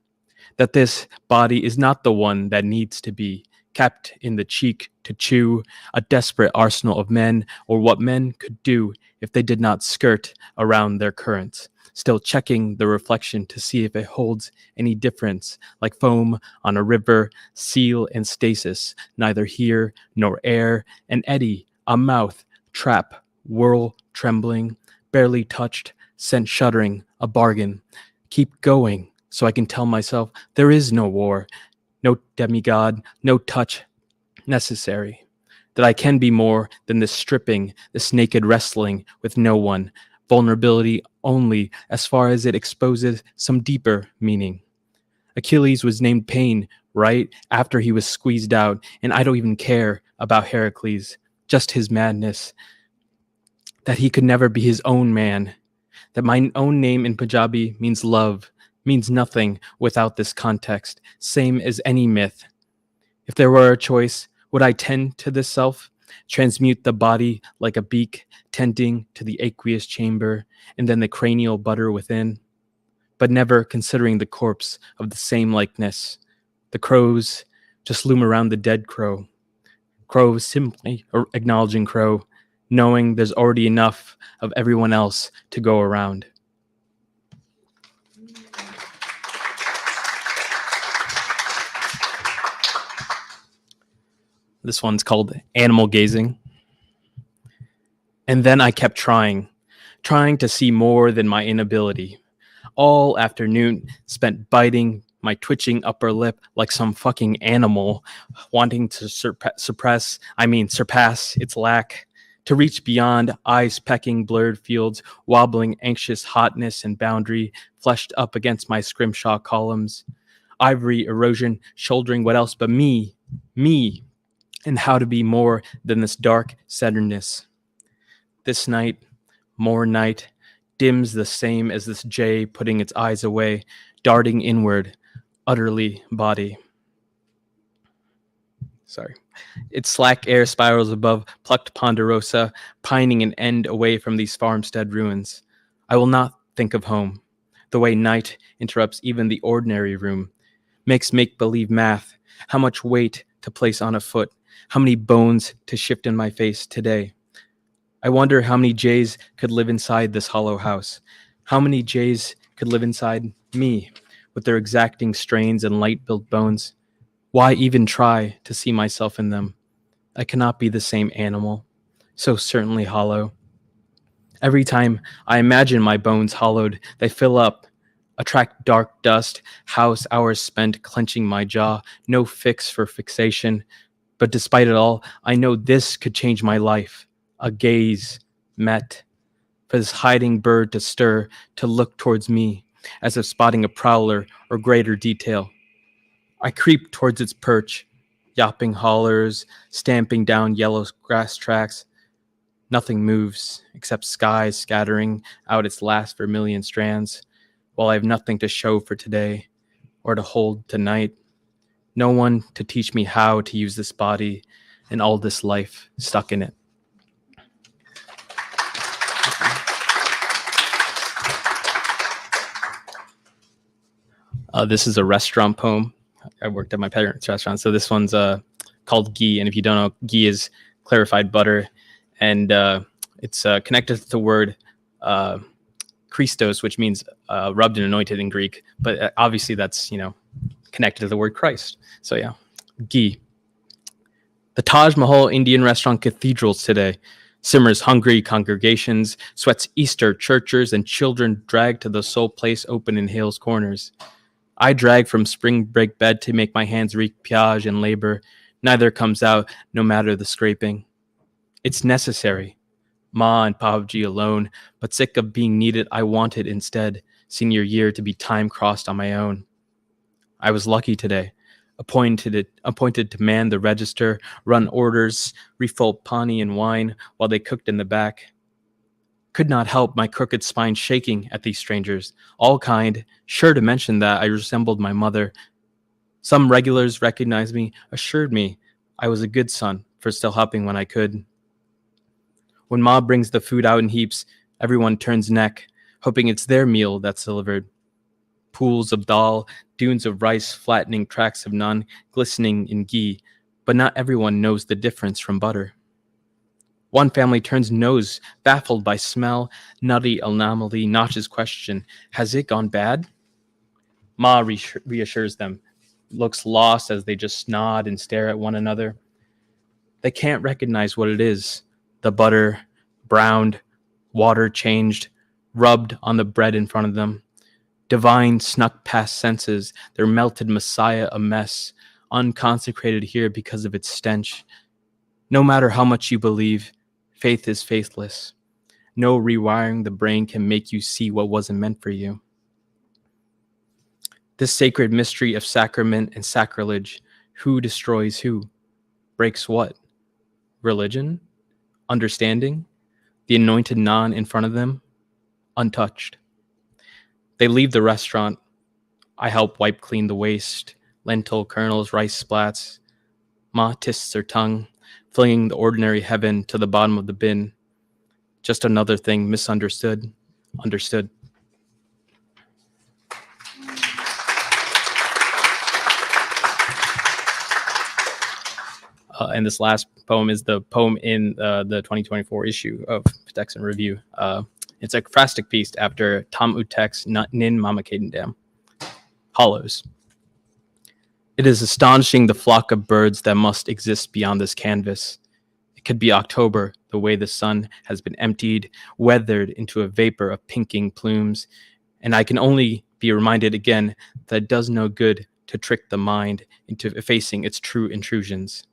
That this body is not the one that needs to be kept in the cheek to chew, a desperate arsenal of men, or what men could do if they did not skirt around their currents, still checking the reflection to see if it holds any difference, like foam on a river, seal and stasis, neither here nor air, an eddy, a mouth, trap, whirl, trembling, barely touched, sent shuddering, a bargain. Keep going, so I can tell myself there is no war, no demigod, no touch necessary. That I can be more than this stripping, this naked wrestling with no one, vulnerability only as far as it exposes some deeper meaning. Achilles was named Pain right after he was squeezed out, and I don't even care about Heracles, just his madness. That he could never be his own man. That my own name in Punjabi means love, means nothing without this context, same as any myth. If there were a choice, would I tend to this self, transmute the body like a beak, tending to the aqueous chamber, and then the cranial butter within, but never considering the corpse of the same likeness. The crows just loom around the dead crow. Crow simply acknowledging crow, knowing there's already enough of everyone else to go around. This one's called Animal Gazing. And then I kept trying to see more than my inability. All afternoon spent biting my twitching upper lip like some fucking animal, wanting to surpass its lack, to reach beyond eyes pecking blurred fields, wobbling anxious hotness and boundary, fleshed up against my scrimshaw columns. Ivory erosion, shouldering what else but me, and how to be more than this dark centeredness. This night, more night, dims the same as this jay putting its eyes away, darting inward, utterly body. Its slack air spirals above plucked ponderosa, pining an end away from these farmstead ruins. I will not think of home. The way night interrupts even the ordinary room, makes make-believe math, how much weight to place on a foot, how many bones to shift in my face today. I wonder how many jays could live inside this hollow house. How many jays could live inside me with their exacting strains and light-built bones? Why even try to see myself in them? I cannot be the same animal, so certainly hollow. Every time I imagine my bones hollowed, they fill up, attract dark dust, house hours spent clenching my jaw, no fix for fixation. But despite it all, I know this could change my life. A gaze met, for this hiding bird to stir, to look towards me, as if spotting a prowler or greater detail. I creep towards its perch, yapping hollers, stamping down yellow grass tracks. Nothing moves except sky scattering out its last vermilion strands, while I have nothing to show for today or to hold tonight. No one to teach me how to use this body and all this life stuck in it. This is a restaurant poem. I worked at my parents' restaurant, so this one's called ghee. And if you don't know, ghee is clarified butter, and it's connected to the word Christos, which means rubbed and anointed in Greek. But obviously, that's connected to the word Christ. So yeah, ghee. The Taj Mahal Indian restaurant cathedrals today. Simmers hungry congregations, sweats Easter churchers, and children dragged to the sole place open in Hales Corners. I drag from spring break bed to make my hands wreak piage and labor. Neither comes out, no matter the scraping. It's necessary. Ma and Pavji alone, but sick of being needed, I wanted instead, senior year, to be time-crossed on my own. I was lucky today. Appointed to man the register, run orders, refill pani and wine while they cooked in the back. Could not help my crooked spine shaking at these strangers, all kind, sure to mention that I resembled my mother. Some regulars recognized me, assured me I was a good son for still helping when I could. When Ma brings the food out in heaps, everyone turns neck, hoping it's their meal that's delivered. Pools of dal, dunes of rice, flattening tracks of naan, glistening in ghee, but not everyone knows the difference from butter. One family turns nose, baffled by smell. Nutty anomaly notches question, has it gone bad? Ma reassures them, looks lost as they just nod and stare at one another. They can't recognize what it is. The butter, browned, water changed, rubbed on the bread in front of them. Divine snuck past senses, their melted Messiah a mess, unconsecrated here because of its stench. No matter how much you believe, faith is faithless. No rewiring the brain can make you see what wasn't meant for you. This sacred mystery of sacrament and sacrilege, who destroys who? Breaks what? Religion? Understanding? The anointed naan in front of them? Untouched. They leave the restaurant. I help wipe clean the waste, lentil kernels, rice splats. Ma tists her tongue, flinging the ordinary heaven to the bottom of the bin. Just another thing misunderstood, understood. And this last poem is the poem in the 2024 issue of Patuxent Review. It's a phrastic piece after Tam Utek's Nin Mamakaden Dam. Hollows. It is astonishing the flock of birds that must exist beyond this canvas. It could be October, the way the sun has been emptied, weathered into a vapor of pinking plumes, and I can only be reminded again that it does no good to trick the mind into effacing its true intrusions.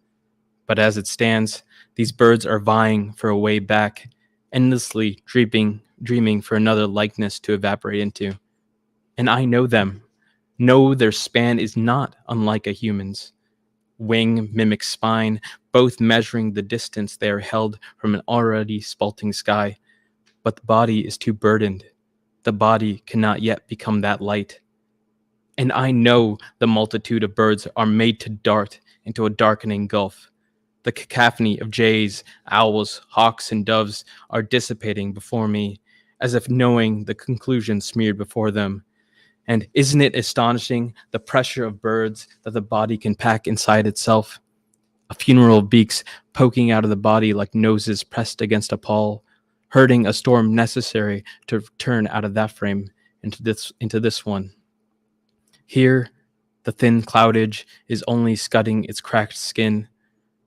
But as it stands, these birds are vying for a way back, endlessly dreaming for another likeness to evaporate into. And I know them, know their span is not unlike a human's. Wing mimics spine, both measuring the distance they are held from an already spalting sky. But the body is too burdened. The body cannot yet become that light. And I know the multitude of birds are made to dart into a darkening gulf. The cacophony of jays, owls, hawks, and doves are dissipating before me, as if knowing the conclusion smeared before them. And isn't it astonishing, the pressure of birds that the body can pack inside itself? A funeral of beaks poking out of the body like noses pressed against a pall, hurting a storm necessary to turn out of that frame into this one. Here, the thin cloudage is only scudding its cracked skin.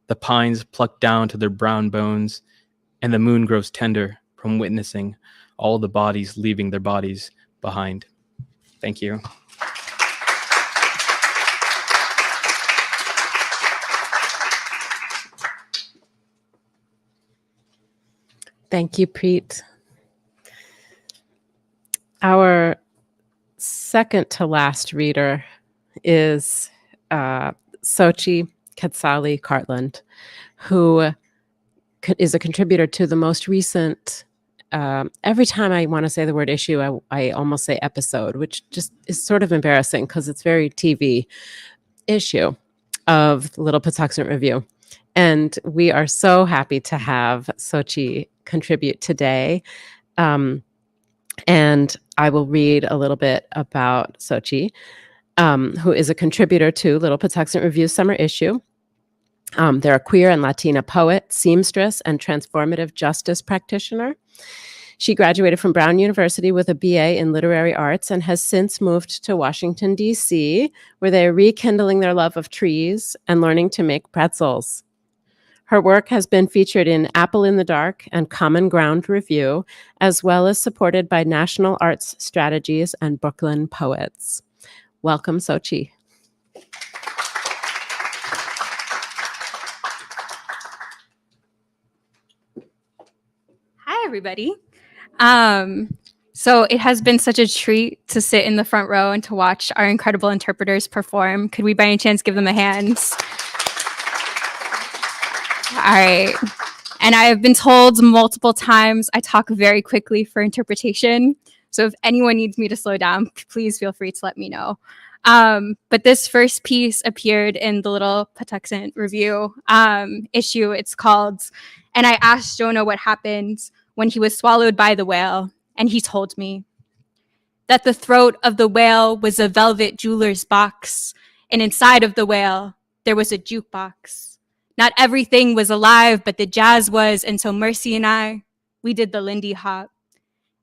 The pines pluck down to their brown bones, and the moon grows tender from witnessing all the bodies leaving their bodies behind. Thank you. Thank you, Preet. Our second to last reader is xochi, quetzali, cartland, who is a contributor to the most recent. Every time I want to say the word issue, I almost say episode, which just is sort of embarrassing because it's very TV issue of Little Patuxent Review. And we are so happy to have xochi contribute today. And I will read a little bit about xochi, who is a contributor to Little Patuxent Review's summer issue. They're a queer and Latina poet, seamstress, and transformative justice practitioner. She graduated from Brown University with a BA in literary arts and has since moved to Washington, D.C., where they are rekindling their love of trees and learning to make pretzels. Her work has been featured in Apple in the Dark and Common Ground Review, as well as supported by National Arts Strategies and Brooklyn Poets. Welcome, xochi. Hi, everybody. So it has been such a treat to sit in the front row and to watch our incredible interpreters perform. Could we by any chance give them a hand? All right. And I have been told multiple times I talk very quickly for interpretation. So if anyone needs me to slow down, please feel free to let me know. But this first piece appeared in the Little Patuxent Review issue. It's called, "And I asked Jonah what happened when he was swallowed by the whale, and he told me that the throat of the whale was a velvet jeweler's box, and inside of the whale, there was a jukebox. Not everything was alive, but the jazz was, and so Mercy and I, we did the Lindy Hop.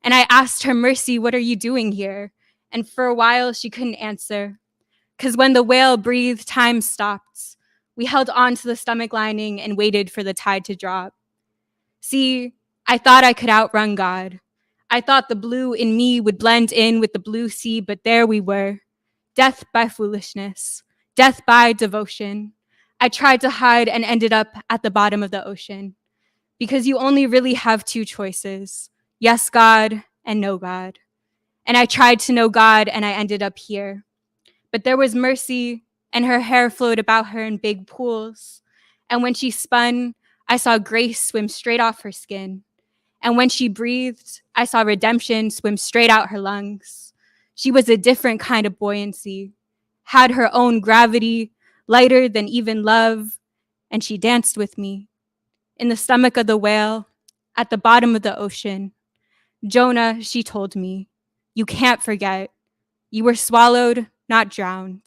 And I asked her, 'Mercy, what are you doing here?' And for a while, she couldn't answer. 'Cause when the whale breathed, time stopped. We held on to the stomach lining and waited for the tide to drop. See, I thought I could outrun God. I thought the blue in me would blend in with the blue sea, but there we were. Death by foolishness, death by devotion. I tried to hide and ended up at the bottom of the ocean. Because you only really have two choices. Yes, God, and no God. And I tried to know God, and I ended up here. But there was Mercy, and her hair flowed about her in big pools. And when she spun, I saw grace swim straight off her skin. And when she breathed, I saw redemption swim straight out her lungs. She was a different kind of buoyancy, had her own gravity, lighter than even love, and she danced with me. In the stomach of the whale, at the bottom of the ocean. Jonah, she told me, you can't forget. You were swallowed, not drowned.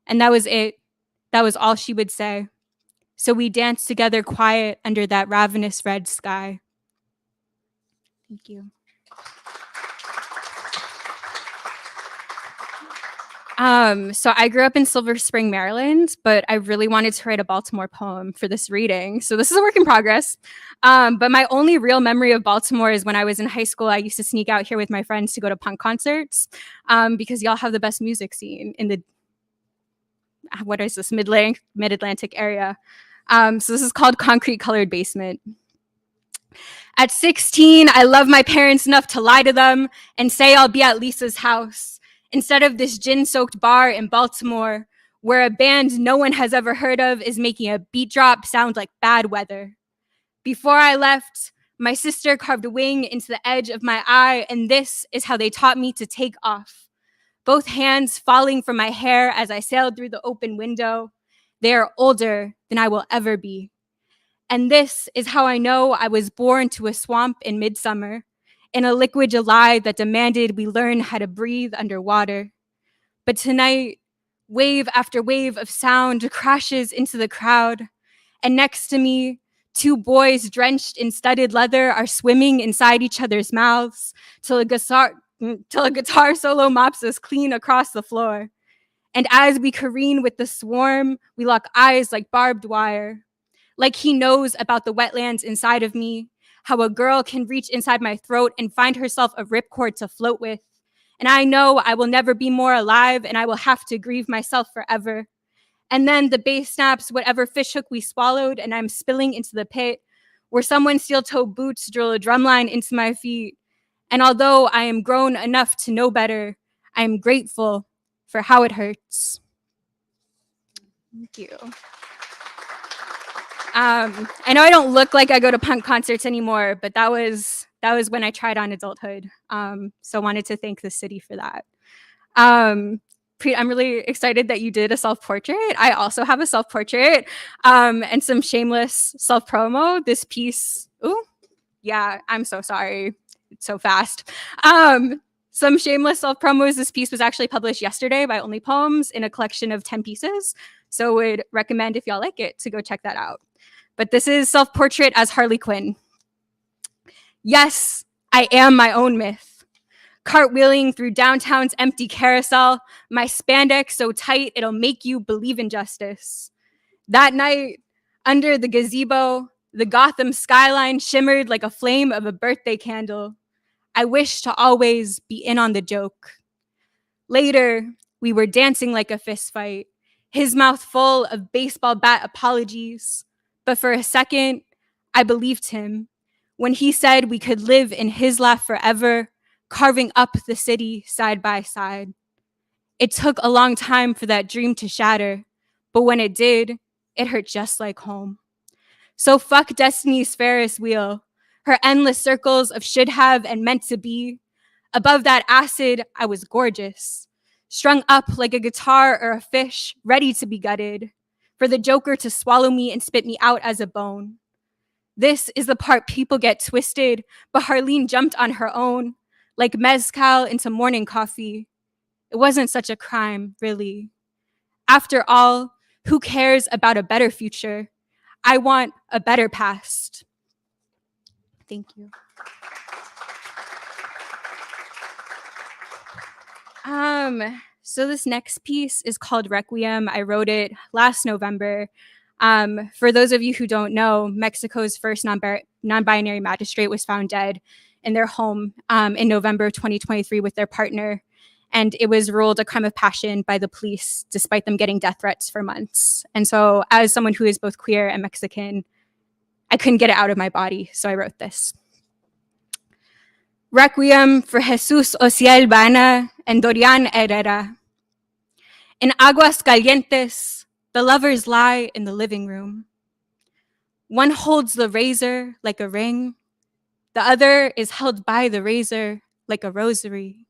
And that was it. That was all she would say. So we danced together quiet under that ravenous red sky. Thank you. So I grew up in Silver Spring, Maryland, but I really wanted to write a Baltimore poem for this reading. So this is a work in progress. But my only real memory of Baltimore is when I was in high school. I used to sneak out here with my friends to go to punk concerts because y'all have the best music scene in the, what is this, mid-Atlantic area. So this is called Concrete Colored Basement. At 16, I love my parents enough to lie to them and say I'll be at Lisa's house instead of this gin-soaked bar in Baltimore where a band no one has ever heard of is making a beat drop sound like bad weather. Before I left, my sister carved a wing into the edge of my eye, and this is how they taught me to take off. Both hands falling from my hair as I sailed through the open window. They are older than I will ever be. And this is how I know I was born to a swamp in midsummer, in a liquid July that demanded we learn how to breathe underwater. But tonight, wave after wave of sound crashes into the crowd, and next to me, two boys drenched in studded leather are swimming inside each other's mouths till a guitar solo mops us clean across the floor. And as we careen with the swarm, we lock eyes like barbed wire. Like he knows about the wetlands inside of me, how a girl can reach inside my throat and find herself a ripcord to float with. And I know I will never be more alive and I will have to grieve myself forever. And then the bass snaps whatever fishhook we swallowed and I'm spilling into the pit where someone's steel-toe boots drill a drumline into my feet. And although I am grown enough to know better, I am grateful for how it hurts. Thank you. I know I don't look like I go to punk concerts anymore, but that was when I tried on adulthood. So wanted to thank the city for that. Preet, I'm really excited that you did a self-portrait. I also have a self-portrait and some shameless self-promo. This piece, ooh, yeah, I'm so sorry. It's so fast. Some shameless self-promos. This piece was actually published yesterday by Only Poems in a collection of 10 pieces. So would recommend, if y'all like it, to go check that out. But this is self-portrait as Harley Quinn. Yes, I am my own myth. Cartwheeling through downtown's empty carousel, my spandex so tight it'll make you believe in justice. That night, under the gazebo, the Gotham skyline shimmered like a flame of a birthday candle. I wish to always be in on the joke. Later, we were dancing like a fistfight, his mouth full of baseball bat apologies. But for a second, I believed him when he said we could live in his laugh forever, carving up the city side by side. It took a long time for that dream to shatter, but when it did, it hurt just like home. So fuck destiny's Ferris wheel, her endless circles of should have and meant to be. Above that acid, I was gorgeous, strung up like a guitar or a fish, ready to be gutted, for the Joker to swallow me and spit me out as a bone. This is the part people get twisted, but Harleen jumped on her own, like mezcal into morning coffee. It wasn't such a crime, really. After all, who cares about a better future? I want a better past. Thank you. So this next piece is called Requiem. I wrote it last November. For those of you who don't know, Mexico's first non-binary magistrate was found dead in their home in November 2023 with their partner. And it was ruled a crime of passion by the police, despite them getting death threats for months. And so as someone who is both queer and Mexican, I couldn't get it out of my body, so I wrote this. Requiem for Jesus Ociel Bana and Dorian Herrera. In Aguas Calientes, the lovers lie in the living room. One holds the razor like a ring. The other is held by the razor like a rosary.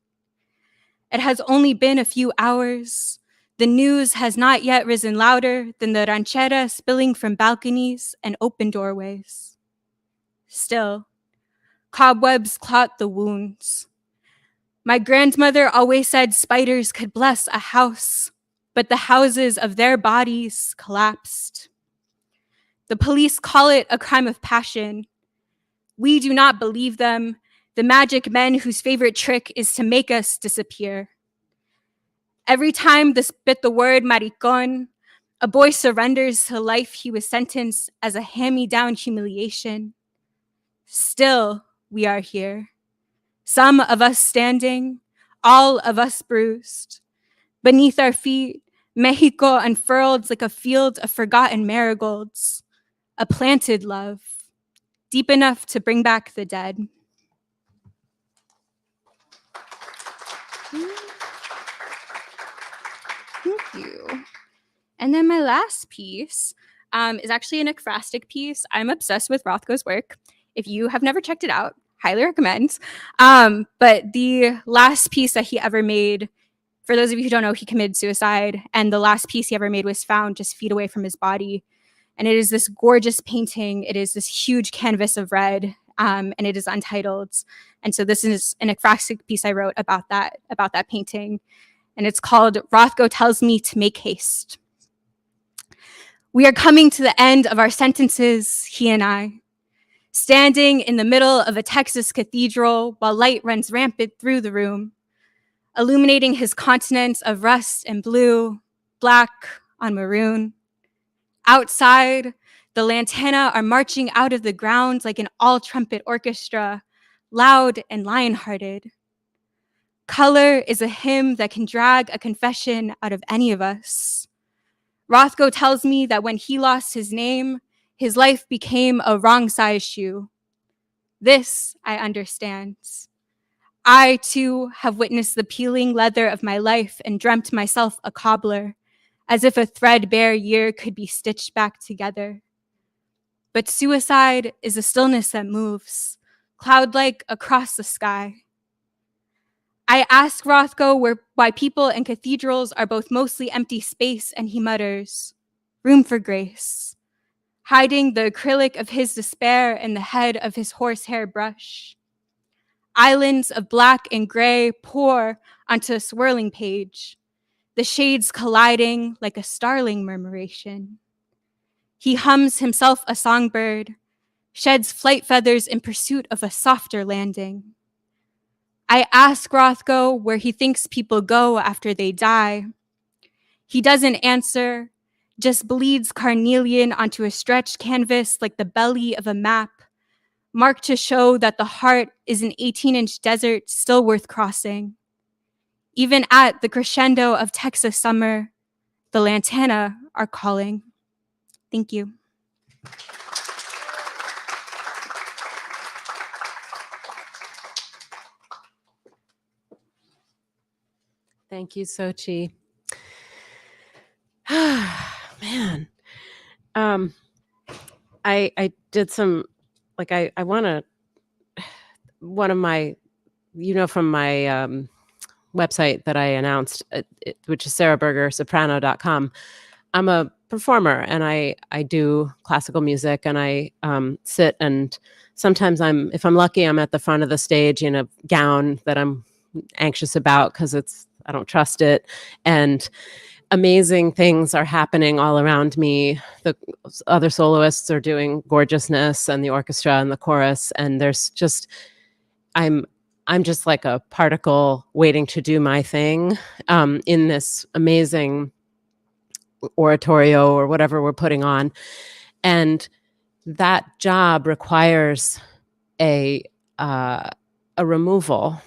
It has only been a few hours. The news has not yet risen louder than the ranchera spilling from balconies and open doorways. Still, cobwebs clot the wounds. My grandmother always said spiders could bless a house, but the houses of their bodies collapsed. The police call it a crime of passion. We do not believe them, the magic men whose favorite trick is to make us disappear. Every time they spit the word maricon, a boy surrenders to life he was sentenced as a hand-me-down humiliation. Still, we are here. Some of us standing, all of us bruised. Beneath our feet, Mexico unfurled like a field of forgotten marigolds, a planted love, deep enough to bring back the dead. Thank you. And then my last piece is actually an ekphrastic piece. I'm obsessed with Rothko's work. If you have never checked it out, highly recommend. But the last piece that he ever made, for those of you who don't know, he committed suicide. And the last piece he ever made was found just feet away from his body. And it is this gorgeous painting. It is this huge canvas of red, and it is untitled. And so this is an ekphrastic piece I wrote about that painting. And it's called Rothko Tells Me to Make Haste. We are coming to the end of our sentences, he and I, standing in the middle of a Texas cathedral while light runs rampant through the room, illuminating his continents of rust and blue, black on maroon. Outside, the lantana are marching out of the ground like an all-trumpet orchestra, loud and lion-hearted. Color is a hymn that can drag a confession out of any of us. Rothko tells me that when he lost his name, his life became a wrong size shoe. This I understand. I, too, have witnessed the peeling leather of my life and dreamt myself a cobbler, as if a threadbare year could be stitched back together. But suicide is a stillness that moves, cloud-like across the sky. I ask Rothko why people and cathedrals are both mostly empty space, and he mutters, room for grace, hiding the acrylic of his despair in the head of his horsehair brush. Islands of black and gray pour onto a swirling page, the shades colliding like a starling murmuration. He hums himself a songbird, sheds flight feathers in pursuit of a softer landing. I ask Rothko where he thinks people go after they die. He doesn't answer, just bleeds carnelian onto a stretched canvas like the belly of a map, marked to show that the heart is an 18-inch desert still worth crossing. Even at the crescendo of Texas summer, the lantana are calling. Thank you. Thank you, Xochi. Man. I did some, like, I want to, one of my, from my website that I announced, which is sarahbergersoprano.com. I'm a performer, and I do classical music, and I sit, and sometimes if I'm lucky, I'm at the front of the stage in a gown that I'm anxious about because I don't trust it. And amazing things are happening all around me. The other soloists are doing gorgeousness, and the orchestra and the chorus. And there's just, I'm just like a particle waiting to do my thing in this amazing oratorio or whatever we're putting on. And that job requires a removal.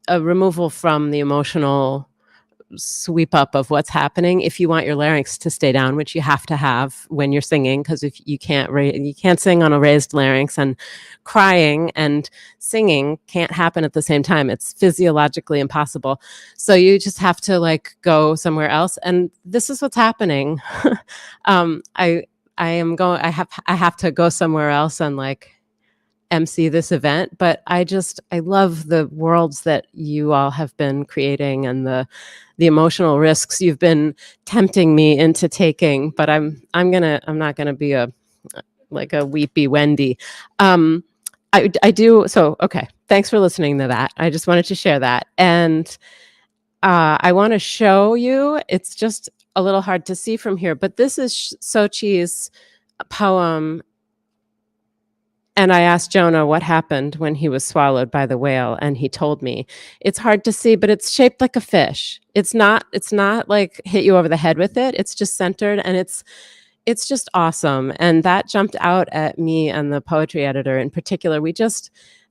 A removal from the emotional sweep up of what's happening if you want your larynx to stay down, which you have to have when you're singing, because if you can't sing on a raised larynx, and crying and singing can't happen at the same time. It's physiologically impossible. So you just have to go somewhere else. And this is what's happening. I have to go somewhere else and MC this event, but I love the worlds that you all have been creating and the emotional risks you've been tempting me into taking. But I'm not gonna be a weepy Wendy. I do. So, okay. Thanks for listening to that. I just wanted to share that. And I want to show you, it's just a little hard to see from here, but this is Xochi's poem. And I asked Jonah what happened when he was swallowed by the whale, and he told me. It's hard to see, but it's shaped like a fish. It's not like hit you over the head with it. It's just centered, and it's just awesome. And that jumped out at me and the poetry editor in particular. We just,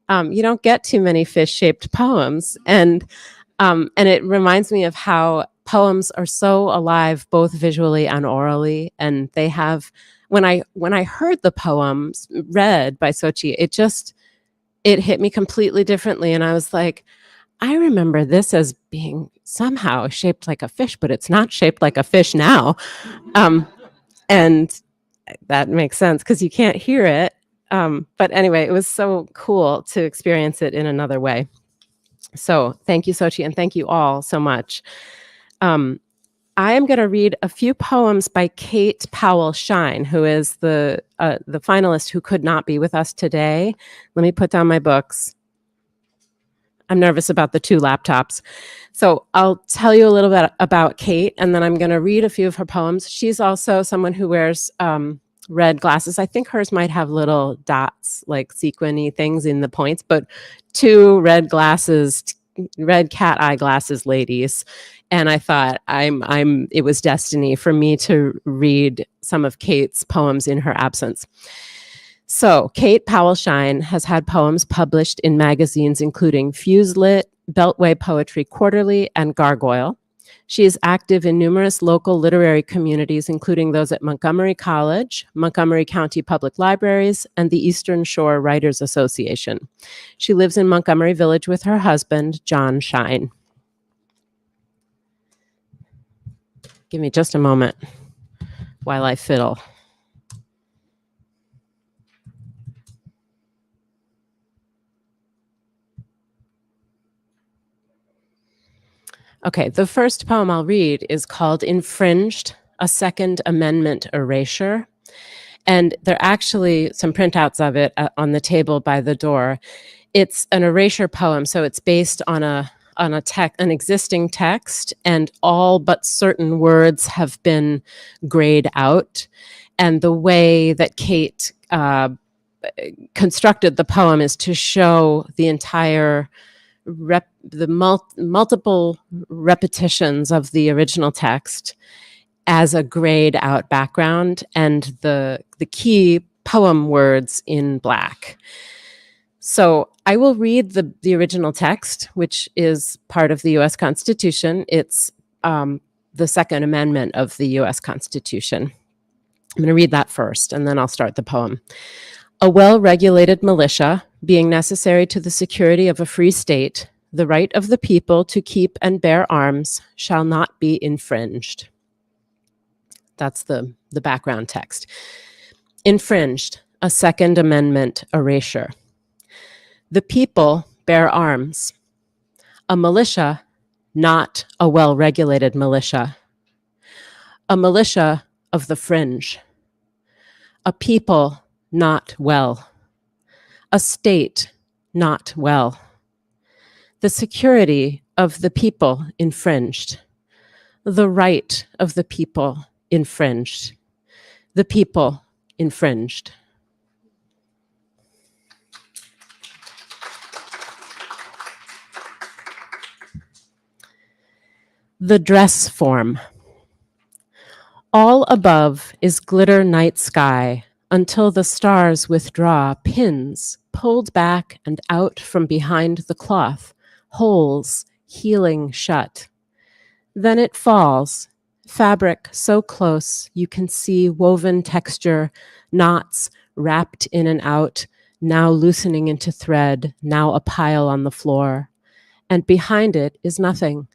you don't get too many fish-shaped poems. And it reminds me of how poems are so alive, both visually and orally. And they have, when I heard the poems read by Xochi, it hit me completely differently. And I was like, I remember this as being somehow shaped like a fish, but it's not shaped like a fish now. And that makes sense because you can't hear it. But anyway, it was so cool to experience it in another way. So thank you, Xochi, and thank you all so much. I am going to read a few poems by Kate Powell Shine, who is the finalist who could not be with us today. Let me put down my books. I'm nervous about the 2 laptops. So I'll tell you a little bit about Kate, and then I'm going to read a few of her poems. She's also someone who wears red glasses. I think hers might have little dots, like sequiny things in the points, but 2 red glasses, red cat eye glasses ladies. And I thought it was destiny for me to read some of Kate's poems in her absence. So Kate Powell Shine has had poems published in magazines including Fuse Lit, Beltway Poetry Quarterly, and Gargoyle. She is active in numerous local literary communities, including those at Montgomery College, Montgomery County Public Libraries, and the Eastern Shore Writers Association. She lives in Montgomery Village with her husband, John Shine. Give me just a moment while I fiddle. Okay, the first poem I'll read is called Infringed, a Second Amendment Erasure. And there are actually some printouts of it on the table by the door. It's an erasure poem, so it's based on an existing text, and all but certain words have been grayed out. And the way that Kate constructed the poem is to show the entire multiple repetitions of the original text as a grayed out background, and the key poem words in black. So I will read the original text, which is part of the U.S. Constitution. It's the Second Amendment of the U.S. Constitution. I'm going to read that first, and then I'll start the poem. A well-regulated militia, being necessary to the security of a free state, the right of the people to keep and bear arms shall not be infringed. That's the background text. Infringed, a Second Amendment erasure. The people bear arms. A militia, not a well-regulated militia. A militia of the fringe. A people not well. A state not well. The security of the people infringed. The right of the people infringed. The people infringed. The dress form. All above is glitter night sky until the stars withdraw pins pulled back and out from behind the cloth, holes healing shut. Then it falls, fabric so close you can see woven texture, knots wrapped in and out, now loosening into thread, now a pile on the floor. And behind it is nothing.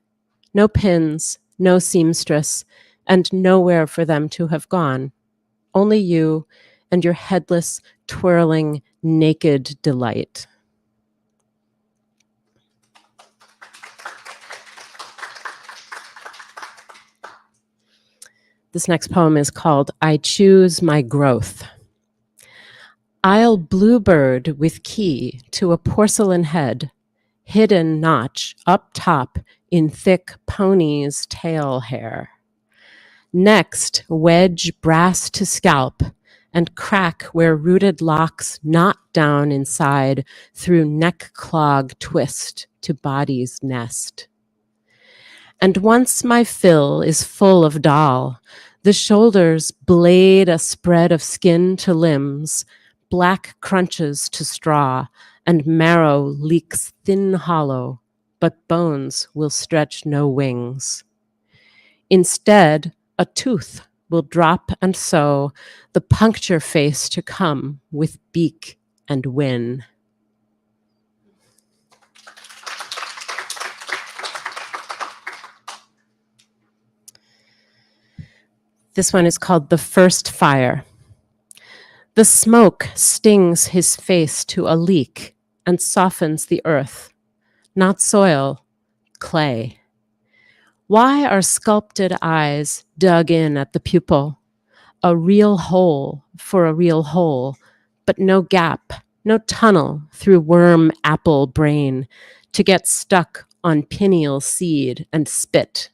No pins, no seamstress, and nowhere for them to have gone. Only you and your headless, twirling, naked delight. This next poem is called I Choose My Growth. I'll bluebird with key to a porcelain head, hidden notch up top in thick pony's tail hair. Next, wedge brass to scalp and crack where rooted locks knot down inside through neck clog twist to body's nest. And once my fill is full of doll, the shoulders blade a spread of skin to limbs, black crunches to straw, and marrow leaks thin hollow, but bones will stretch no wings. Instead, a tooth will drop and sew the puncture face to come with beak and win. This one is called The First Fire. The smoke stings his face to a leak and softens the earth, not soil, clay. Why are sculpted eyes dug in at the pupil? A real hole for a real hole, but no gap, no tunnel through worm apple brain to get stuck on pineal seed and spit.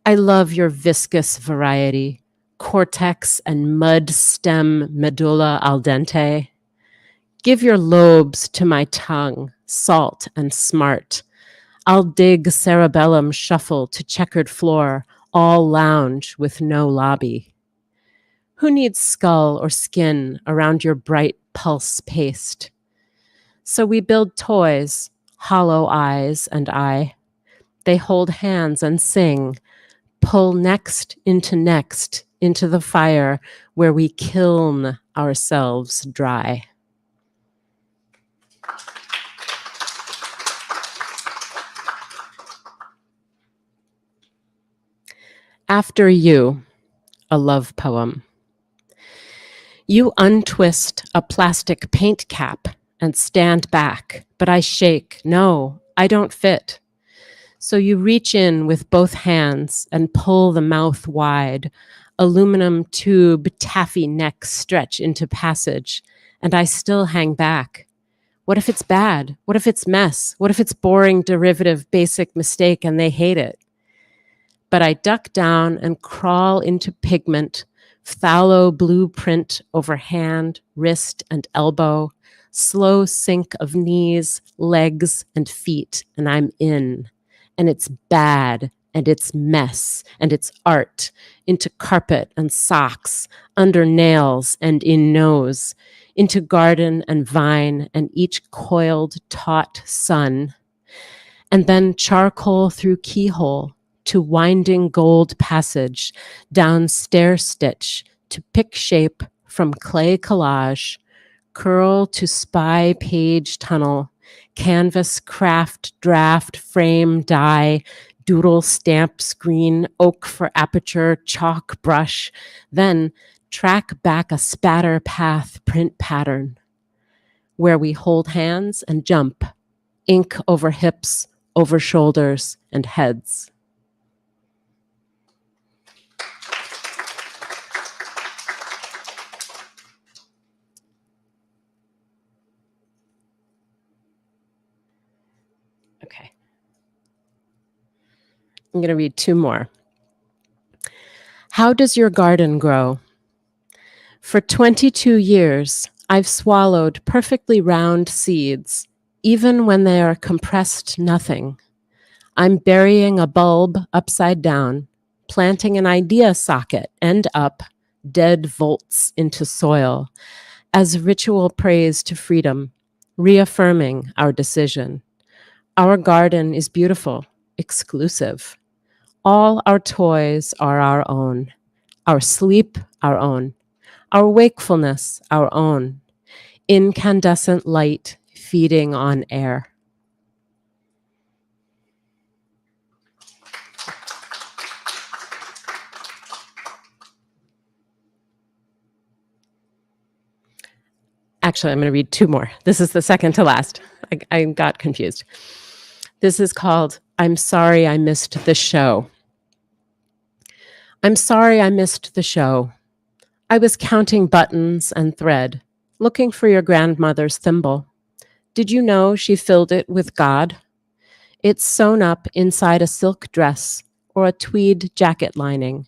I love your viscous variety, cortex and mud stem medulla al dente. Give your lobes to my tongue, salt and smart. I'll dig cerebellum shuffle to checkered floor, all lounge with no lobby. Who needs skull or skin around your bright pulse paste? So we build toys, hollow eyes and I. They hold hands and sing, pull next into the fire where we kiln ourselves dry. After You, a love poem. You untwist a plastic paint cap and stand back, but I shake. No, I don't fit. So you reach in with both hands and pull the mouth wide. Aluminum tube, taffy neck stretch into passage, and I still hang back. What if it's bad? What if it's mess? What if it's boring, derivative, basic mistake and they hate it? But I duck down and crawl into pigment, phthalo blueprint over hand, wrist, and elbow, slow sink of knees, legs, and feet, and I'm in. And it's bad, and it's mess, and it's art, into carpet and socks, under nails and in nose, into garden and vine and each coiled, taut sun. And then charcoal through keyhole, to winding gold passage, down stair stitch, to pick shape from clay collage, curl to spy page tunnel, canvas craft draft frame die, doodle stamp screen, oak for aperture, chalk brush, then track back a spatter path print pattern, where we hold hands and jump, ink over hips, over shoulders, and heads. Okay. I'm going to read two more. How does your garden grow? For 22 years, I've swallowed perfectly round seeds, even when they are compressed nothing. I'm burying a bulb upside down, planting an idea socket end up, dead volts into soil, as ritual praise to freedom, reaffirming our decision. Our garden is beautiful, exclusive. All our toys are our own, our sleep our own, our wakefulness our own, incandescent light feeding on air. Actually, I'm going to read two more. This is the second to last. I got confused. This is called I'm Sorry I Missed the Show. I'm sorry I missed the show. I was counting buttons and thread, looking for your grandmother's thimble. Did you know she filled it with God? It's sewn up inside a silk dress or a tweed jacket lining,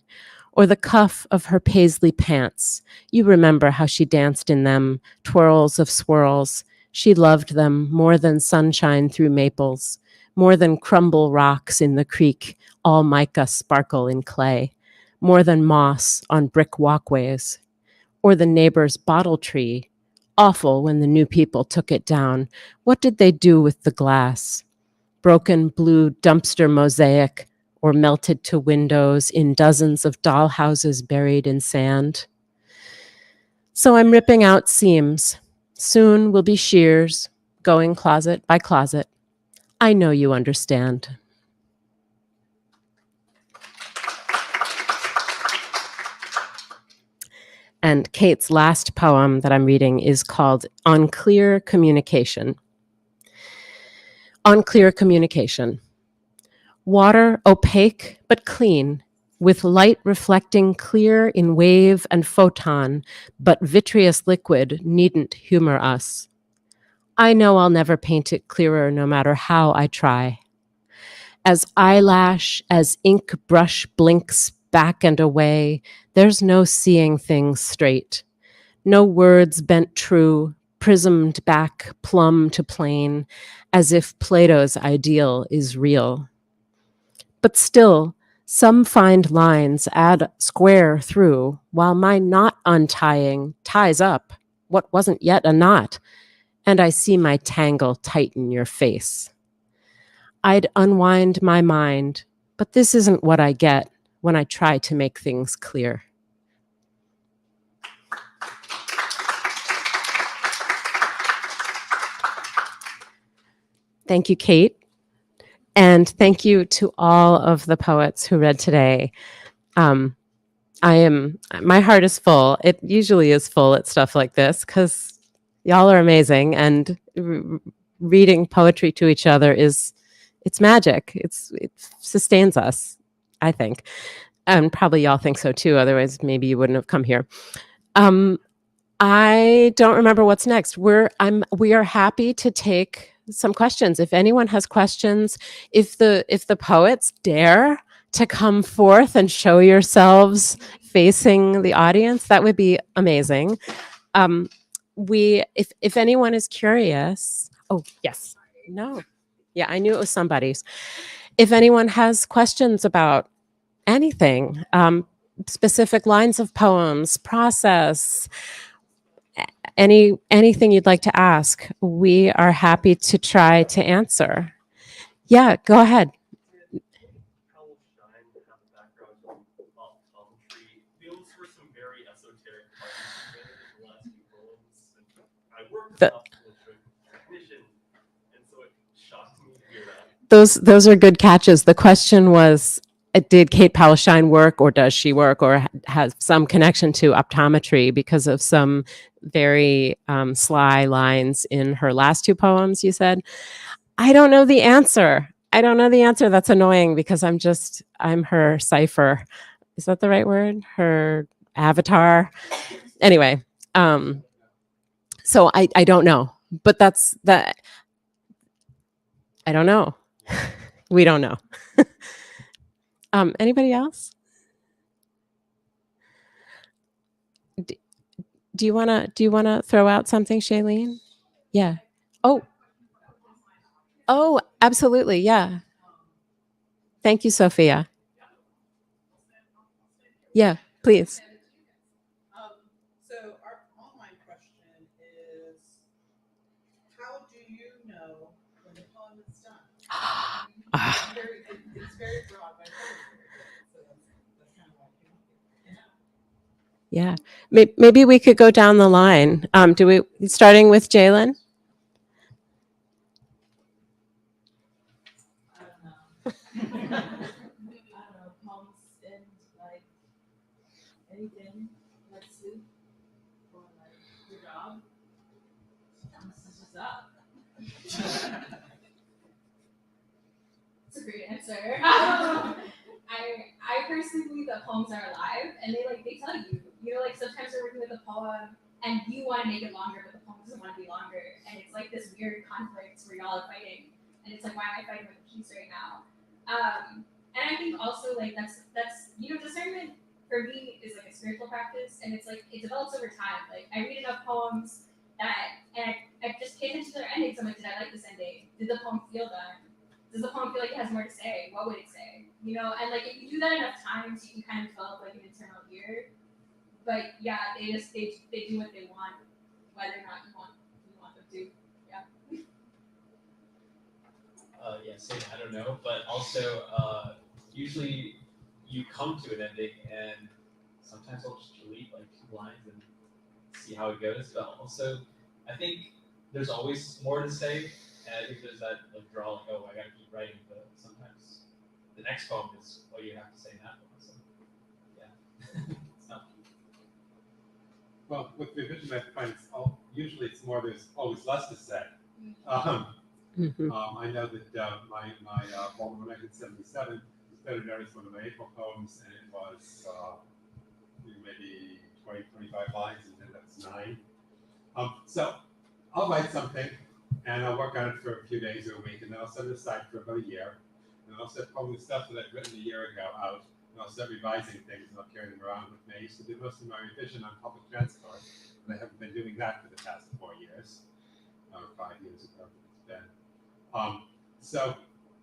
or the cuff of her paisley pants. You remember how she danced in them, twirls of swirls. She loved them more than sunshine through maples, more than crumble rocks in the creek, all mica sparkle in clay, more than moss on brick walkways, or the neighbor's bottle tree. Awful when the new people took it down. What did they do with the glass? Broken blue dumpster mosaic, or melted to windows in dozens of dollhouses buried in sand. So I'm ripping out seams. Soon will be shears, going closet by closet. I know you understand. And Kate's last poem that I'm reading is called On Clear Communication. On clear communication. Water opaque but clean, with light reflecting clear in wave and photon, but vitreous liquid needn't humor us. I know I'll never paint it clearer no matter how I try. As eyelash, as ink brush blinks back and away, there's no seeing things straight. No words bent true, prismed back plumb to plane, as if Plato's ideal is real. But still, some find lines add square through, while my knot untying ties up what wasn't yet a knot, and I see my tangle tighten your face. I'd unwind my mind, but this isn't what I get when I try to make things clear. Thank you, Kate. And thank you to all of the poets who read today. My heart is full. It usually is full at stuff like this because y'all are amazing, and reading poetry to each other it's magic. It sustains us, I think. And probably y'all think so too. Otherwise, maybe you wouldn't have come here. I don't remember what's next. We are happy to take some questions. If anyone has questions, if the poets dare to come forth and show yourselves facing the audience, that would be amazing. If anyone is curious, oh yes, no, yeah, I knew it was somebody's. If anyone has questions about anything, specific lines of poems, process, anything you'd like to ask, we are happy to try to answer. Yeah, go ahead. Powell Shine have a background in optometry. Feels for some very esoteric parts in the last few poems. I work as an optometric technician, and so it shocked me to hear that. Those are good catches. The question was, did Kate Powell Shine work, or does she work, or has some connection to optometry because of some very sly lines in her last two poems, you said? I don't know the answer. That's annoying because I'm her cipher. Is that the right word? Her avatar. Anyway, so I don't know, but that's that. I don't know. We don't know. Anybody else? Do you wanna throw out something, Shailene? Yeah. Oh, absolutely. Yeah. Thank you, Sophia. Yeah, please. So our online question is, how do you know when the poem is done? It's very broad, but I thought it was very good. So that's kind of why I came up with it. Yeah. Maybe we could go down the line. Starting with Jalen? I don't know. Poems in like anything, like sleep or like your job. This is just up. It's a great answer. I personally believe that poems are alive, and they tell you like sometimes you're working with a poem and you want to make it longer, but the poem doesn't want to be longer, and it's like this weird conflict where y'all are fighting, and it's like, why am I fighting with a piece right now? And I think also like that's discernment for me is like a spiritual practice, and it's like it develops over time. Like I read enough poems and I just pay attention to their endings. I'm like, did I like this ending? Did the poem feel done? Does the poem feel like it has more to say? What would it say? And like if you do that enough times, you can kind of develop like an internal ear. But yeah, they do what they want, whether or not you want them to. Yeah. Yeah, same. I don't know, but also usually you come to an ending, and sometimes I'll just delete like 2 lines and see how it goes. But also, I think there's always more to say, and I think there's that like draw, like, oh, I gotta keep writing. But sometimes the next poem is what you have to say in that poem. So yeah, it's not. Well, with revision, I find usually it's more. There's always less to say. I know that my poem from 1977 was better known as one of my April poems, and it was maybe 20, 25 lines, and then that's 9. So I'll write something, and I'll work on it for a few days or a week, and then I'll set it aside for about a year, and I'll set probably stuff that I've written a year ago out, and I'll start revising things, and I'll carry them around with me. I used to do most of my revision on public transport, and I haven't been doing that for the past 4 years, or 5 years ago it's been. So,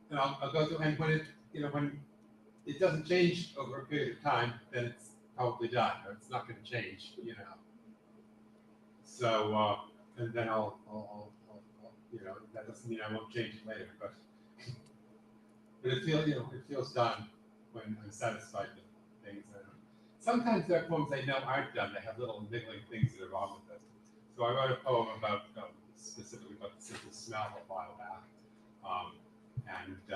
and I'll go through, and when it doesn't change over a period of time, then it's probably done, or it's not going to change, So, and then I'll that doesn't mean I won't change it later, but it feels done when I'm satisfied with things. Sometimes there are poems I know aren't done. They have little niggling things that are wrong with them. So I wrote a poem about specifically about the sense of smell a while back, and it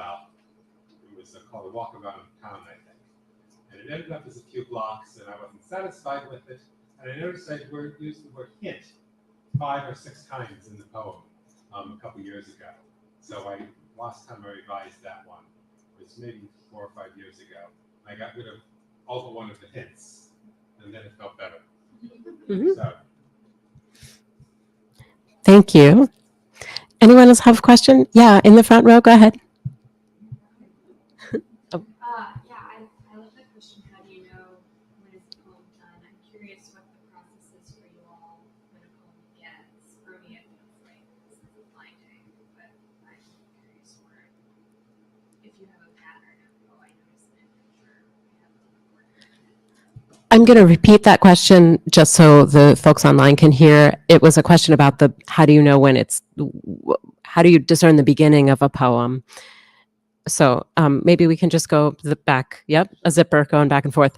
was called "A Walk Around Town," I think. And it ended up as a few blocks, and I wasn't satisfied with it. And I noticed I'd used the word hint 5 or 6 times in the poem a couple years ago. So last time I revised that one was maybe 4 or 5 years ago. I got rid of all but one of the hints, and then it felt better. Mhm. So, Thank you. Anyone else have a question? Yeah, in the front row, go ahead. Yeah, I love that question. How do you know when it's a poem done? I'm curious what the process is for you all when a poem gets. For me, it feels like this is a blinding, but I'm curious for if you have a pattern of, oh, I noticed it, or I have to work on it. I'm going to repeat that question just so the folks online can hear. It was a question about how do you know when how do you discern the beginning of a poem? So maybe we can just go back. Yep, a zipper going back and forth.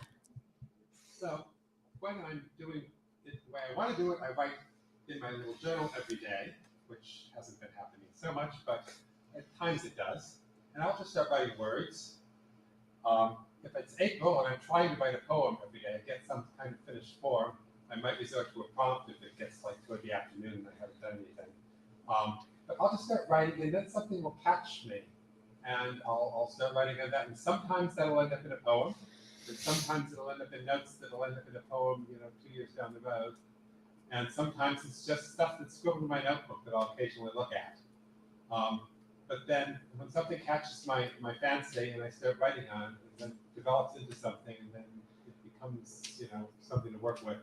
So when I'm doing it the way I want to do it, I write in my little journal every day, which hasn't been happening so much, but at times it does. And I'll just start writing words. If it's April and I'm trying to write a poem every day, I get some kind of finished form, I might resort to a prompt if it gets like toward the afternoon and I haven't done anything. But I'll just start writing, and then something will catch me. And I'll start writing on that, and sometimes that'll end up in a poem, and sometimes it'll end up in notes that'll end up in a poem, 2 years down the road. And sometimes it's just stuff that's scribbled in my notebook that I'll occasionally look at. But then when something catches my fancy and I start writing on it, it then develops into something, and then it becomes, something to work with,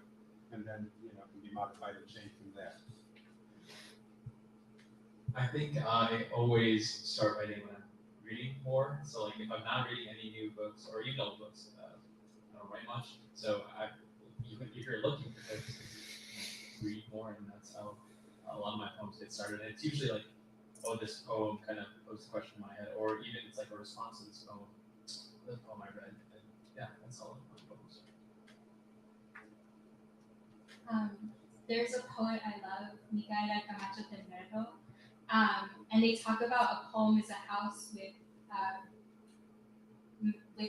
and then, can be modified and changed from there. I think I always start writing when I'm reading more. So like if I'm not reading any new books or even old books, I don't write much. So if you're looking for books, read more, and that's how a lot of my poems get started. And it's usually like, oh, this poem kind of posed a question in my head, or even it's like a response to this poem I read. And yeah, that's all of my poems. There's a poet I love, Micaela Camacho Ternero, and they talk about a poem is a house with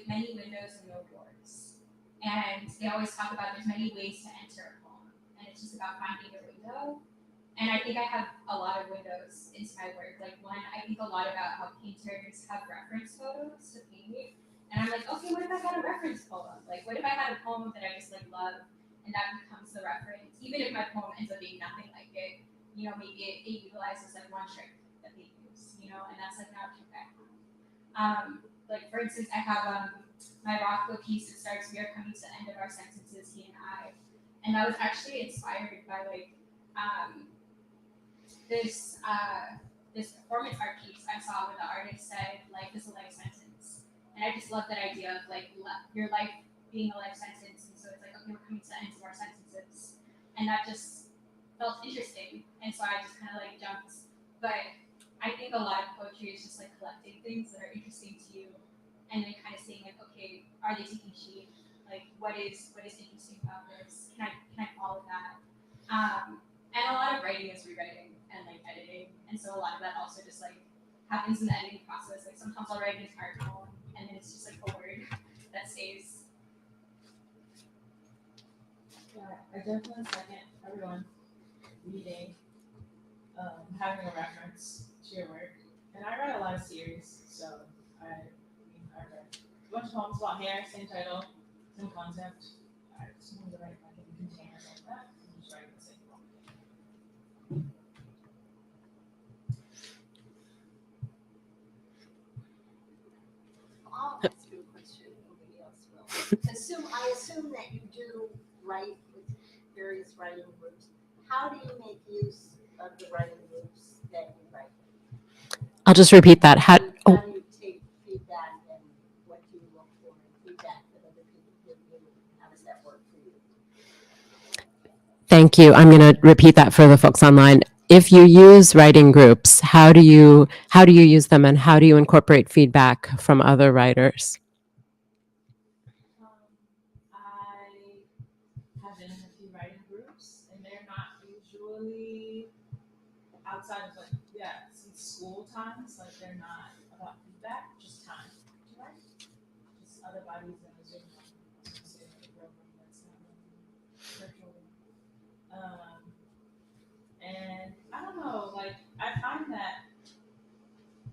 many windows and no doors. And they always talk about there's many ways to enter a poem, and it's just about finding your window. And I think I have a lot of windows into my work. Like one, I think a lot about how painters have reference photos to paint. And I'm like, okay, what if I had a reference poem? Like, what if I had a poem that I just love, and that becomes the reference? Even if my poem ends up being nothing like it, maybe it utilizes like one trick that they use, and that's like not a trick I have. Like for instance, I have my Rocco piece that starts, "We are coming to the end of our sentences, he and I," and that was actually inspired by this performance art piece I saw where the artist said life is a life sentence, and I just love that idea of your life being a life sentence, and so it's like, okay, we're coming to the end of our sentences, and that just felt interesting, and so I just kind of jumped. But I think a lot of poetry is just collecting things that are interesting to you, and then kind of saying okay, are they taking shape? Like what is interesting about this? Can I follow that? And a lot of writing is rewriting and editing, and so a lot of that also just happens in the editing process. Like sometimes I'll write an entire poem, and then it's just a word that stays. Yeah, I definitely second everyone reading, having a reference to your work. And I write a lot of series, so I read a bunch of poems about hair, same title, same concept. I just wanted to write in containers like that, and just write the same poem. I'll ask you a question, nobody else will. I assume that you do write with various writing groups. How do you make use of the writing groups that you write with? I'll just repeat that. How do you take feedback, and what do you look for in feedback that other people give you? How does that work for you? Thank you. I'm going to repeat that for the folks online. If you use writing groups, how do you use them, and how do you incorporate feedback from other writers? I have been in a few writing groups, and they're not usually outside of school times. They're not about feedback, just time to write. Just other bodies in the Zoom room. And I don't know, like I find that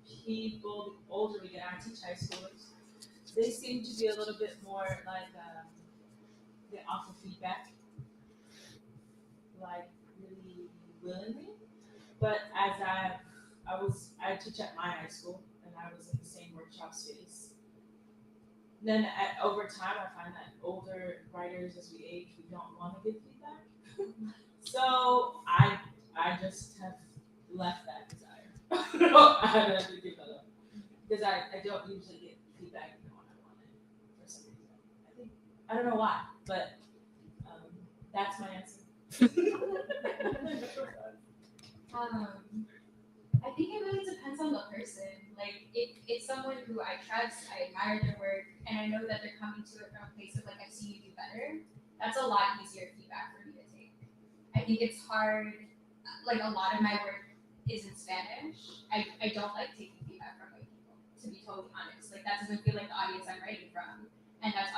people, the older we get, I teach high schoolers, they seem to be a little bit more like they offer feedback, like really willingly. But as I teach at my high school, and I was in the same workshop space. Then over time, I find that older writers, as we age, we don't want to give feedback. So I just have left that desire. I have to give that up because I don't usually get feedback when I want it for some reason. I don't know why, but that's my answer. I think it really depends on the person. Like, if it's someone who I trust, I admire their work, and I know that they're coming to it from a place of like, I've seen you do better, that's a lot easier feedback for me to take. I think it's hard, like a lot of my work is in Spanish. I don't like taking feedback from white people, to be totally honest. Like, that doesn't feel like the audience I'm writing from. And that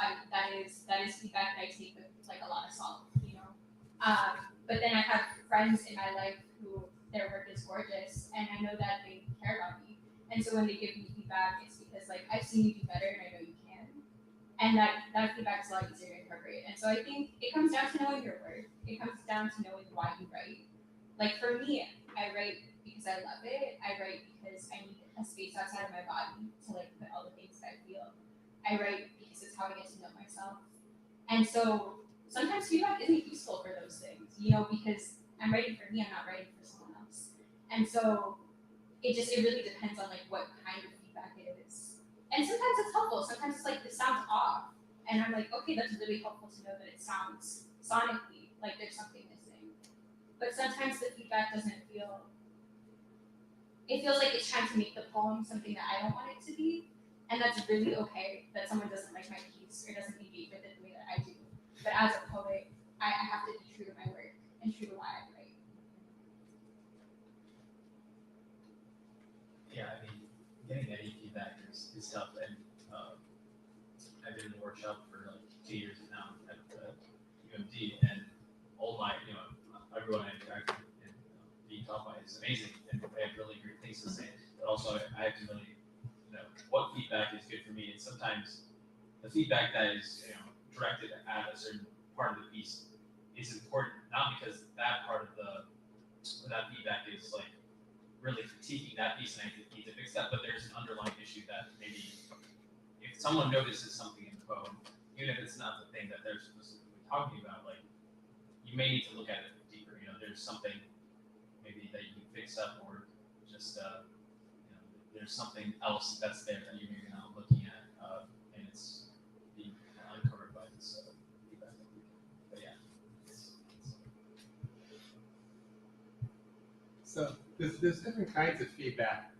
is feedback that I take with like a lot of salt, you know? But then I have friends in my life who their work is gorgeous, and I know that they care about me. And so when they give me feedback, it's because like I've seen you do better, and I know you can. And that feedback is a lot easier to incorporate. And so I think it comes down to knowing your work. It comes down to knowing why you write. Like for me, I write because I love it. I write because I need a space outside of my body to like put all the things that I feel. I write because it's how I get to know myself. And so sometimes feedback isn't useful for those things, you know, because I'm writing for me, I'm not writing for someone else. And so it really depends on like what kind of feedback it is. And sometimes it's helpful. Sometimes it's like, this sounds off. And I'm like, okay, that's really helpful to know that it sounds sonically like there's something missing. But sometimes the feedback doesn't feel, it feels like it's trying to make the poem something that I don't want it to be. And that's really okay that someone doesn't like my piece or doesn't engage with it the way that I do. But as a poet, I have to be true to my work and true to why I write. Yeah, I mean, getting any feedback is tough, and I've been in a workshop for like 2 years now at UMD, and all my, everyone I interact with and being taught by is amazing, and they have really great things to say. But also, I have to really know what feedback is good for me, and sometimes the feedback that is directed at a certain part of the piece is important, not because that part of that feedback is like really critiquing that piece and I need to fix that, but there's an underlying issue that maybe if someone notices something in the poem, even if it's not the thing that they're specifically talking about, like you may need to look at it deeper. There's something maybe that you can fix up, or just there's something else that's there that you're maybe not looking at, and it's being uncovered by this feedback. But yeah. So there's different kinds of feedback.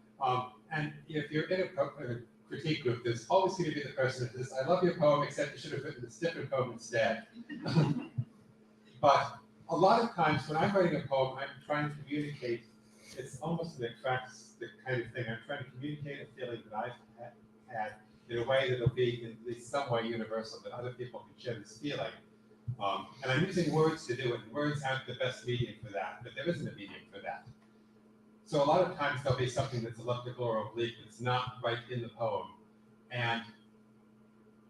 And if you're in a critique group, there's always going to be the person that says, I love your poem, except you should have written this different poem instead. But a lot of times when I'm writing a poem, I'm trying to communicate, it's almost an the kind of thing. I'm trying to communicate a feeling that I've had in a way that'll be in at least some way universal, that other people can share this feeling. And I'm using words to do it. Words aren't the best medium for that, but there isn't a medium for that. So a lot of times there'll be something that's elliptical or oblique that's not right in the poem. And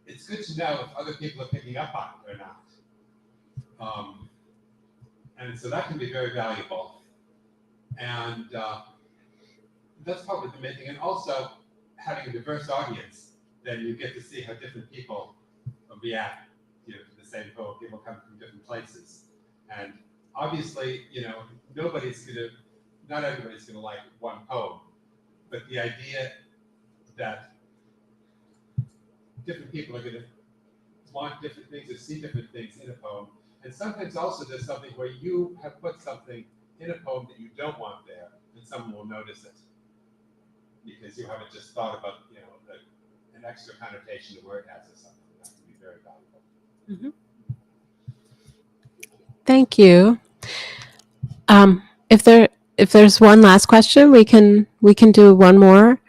it's good to know if other people are picking up on it or not. And so that can be very valuable. And that's probably the main thing. And also having a diverse audience, then you get to see how different people react to the same poem. People come from different places. And obviously, not everybody's going to like one poem, but the idea that different people are going to want different things or see different things in a poem. And sometimes also there's something where you have put something in a poem that you don't want there, and someone will notice it. Because you haven't just thought about, an extra connotation the word has or something. That can be very valuable. Mm-hmm. Thank you. If there's one last question, we can do one more.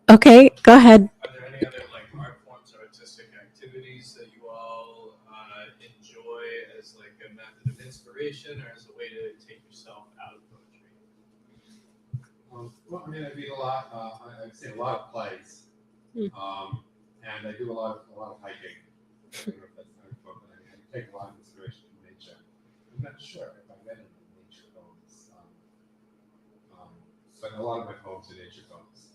Okay, go ahead. Are there any other art forms or artistic activities that you all enjoy as a method of Well, I mean, I read a lot. I've seen a lot of plays, and I do a lot of hiking. I don't know if that's not a book, but I take a lot of inspiration from nature. I'm not sure if I read any nature poems. So a lot of my poems are nature poems.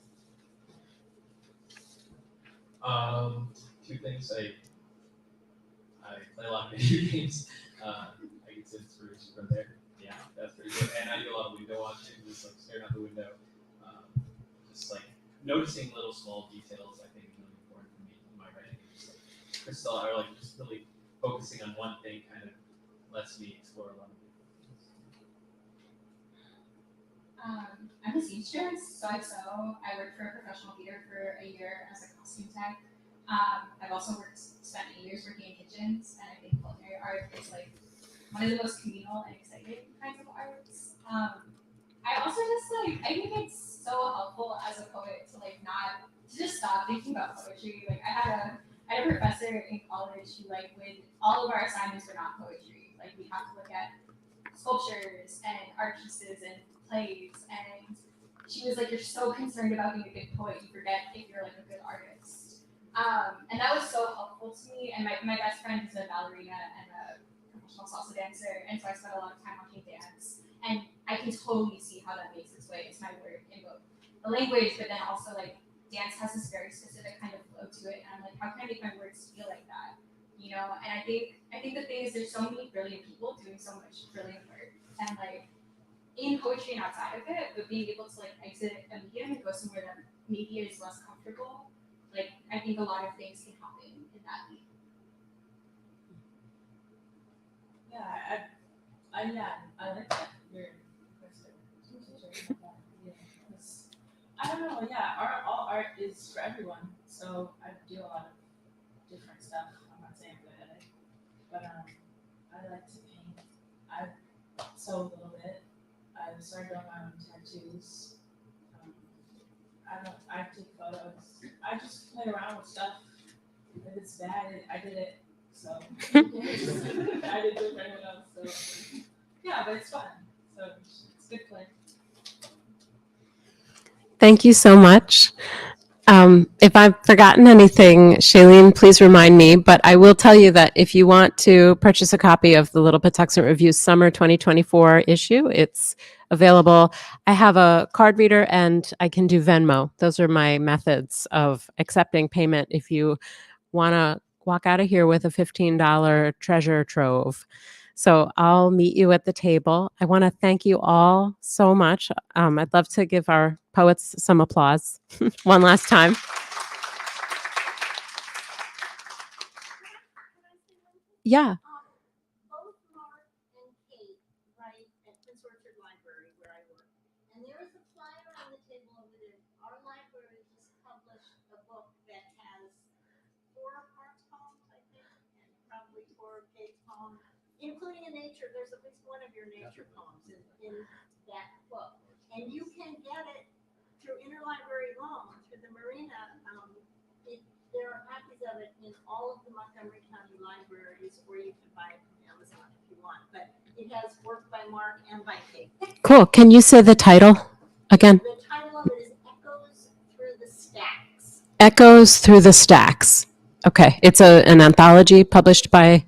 Two things. I play a lot of video games. I get some inspiration from there. Yeah, that's pretty good. And I do a lot of window watching, just like staring out the window. Just like noticing little small details, I think is really important for me in my writing. Just like crystal, or like just really focusing on one thing kind of lets me explore a lot of different things. I'm a seamstress, so I sew. I worked for a professional theater for a year as a costume tech. I've also spent 8 years working in kitchens, and I think culinary art is like one of the most communal and exciting kinds of arts. I also just like, I think it's so helpful as a poet to like not to just stop thinking about poetry. Like I had a professor in college who like when all of our assignments were not poetry, like we have to look at sculptures and art pieces and plays, and she was like, "You're so concerned about being a good poet, you forget if you're like a good artist." And that was so helpful to me. And my best friend is a ballerina and a professional salsa dancer, and so I spent a lot of time watching dance. And I can totally see how that makes its way into my work in both the language, but then also like dance has this very specific kind of flow to it. And I'm like, how can I make my words feel like that? You know? And I think the thing is there's so many brilliant people doing so much brilliant work. And like in poetry and outside of it, but being able to like exit a medium and go somewhere that maybe is less comfortable, like I think a lot of things can happen in that medium. Yeah, I like that. Your question. I don't know. Yeah, all art is for everyone. So I do a lot of different stuff. I'm not saying I'm good at it, but I like to paint. I sew a little bit. I started doing my own tattoos. I take photos. I just play around with stuff. If it's bad, I did it. So I didn't do it for anyone else. So yeah, but it's fun. So it's good play. Thank you so much. If I've forgotten anything, Shailene, please remind me. But I will tell you that if you want to purchase a copy of the Little Patuxent Review Summer 2024 issue, it's available. I have a card reader and I can do Venmo. Those are my methods of accepting payment if you want to walk out of here with a $15 treasure trove. So I'll meet you at the table. I want to thank you all so much. I'd love to give our poets some applause one last time. Yeah. Both Marc and Kate write at Prince Orchard Library, where I work. And there is a flyer on the table over there. Our library just published a book that has 4 of Marc's poems, I think, and probably 4 of Kate's poems, including a nature. There's at least one of your nature poems in that book. And you can get it through interlibrary loan through the marina. There are copies of it in all of the Montgomery County libraries, or you can buy it from Amazon if you want. But it has work by Marc and by Kate. Cool. Can you say the title again? The title of it is Echoes Through the Stacks. Echoes Through the Stacks. Okay. It's an anthology published by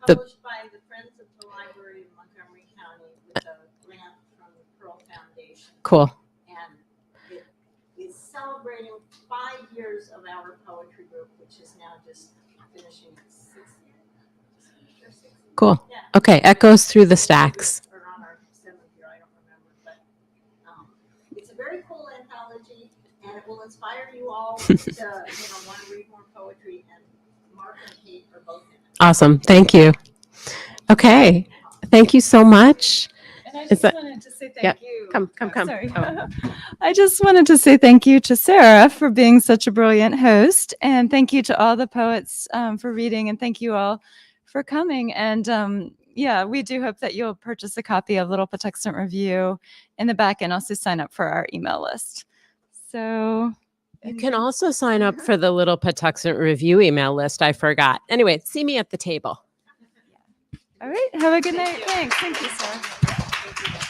Published by the Friends of the Library of Montgomery County with a grant from the Pearl Foundation. Cool. And it is celebrating 5 years of our poetry group, which is now just finishing its 6th year. Cool. Yeah. Okay. Echoes Through the Stacks. Or on our 7th year, I don't remember, but it's a very cool anthology, and it will inspire you all to want to read more poetry. And Marc and Kate are both in it. Awesome. Thank you. Okay. Thank you so much. And I Is just that- wanted to say yeah, thank you. come. Sorry. Oh. I just wanted to say thank you to Sarah for being such a brilliant host. And thank you to all the poets for reading. And thank you all for coming. And yeah, we do hope that you'll purchase a copy of Little Patuxent Review in the back and also sign up for our email list. So You can also sign up for the Little Patuxent Review email list. I forgot. Anyway, see me at the table. all right. Have a good night. Thanks. Thank you, Sarah.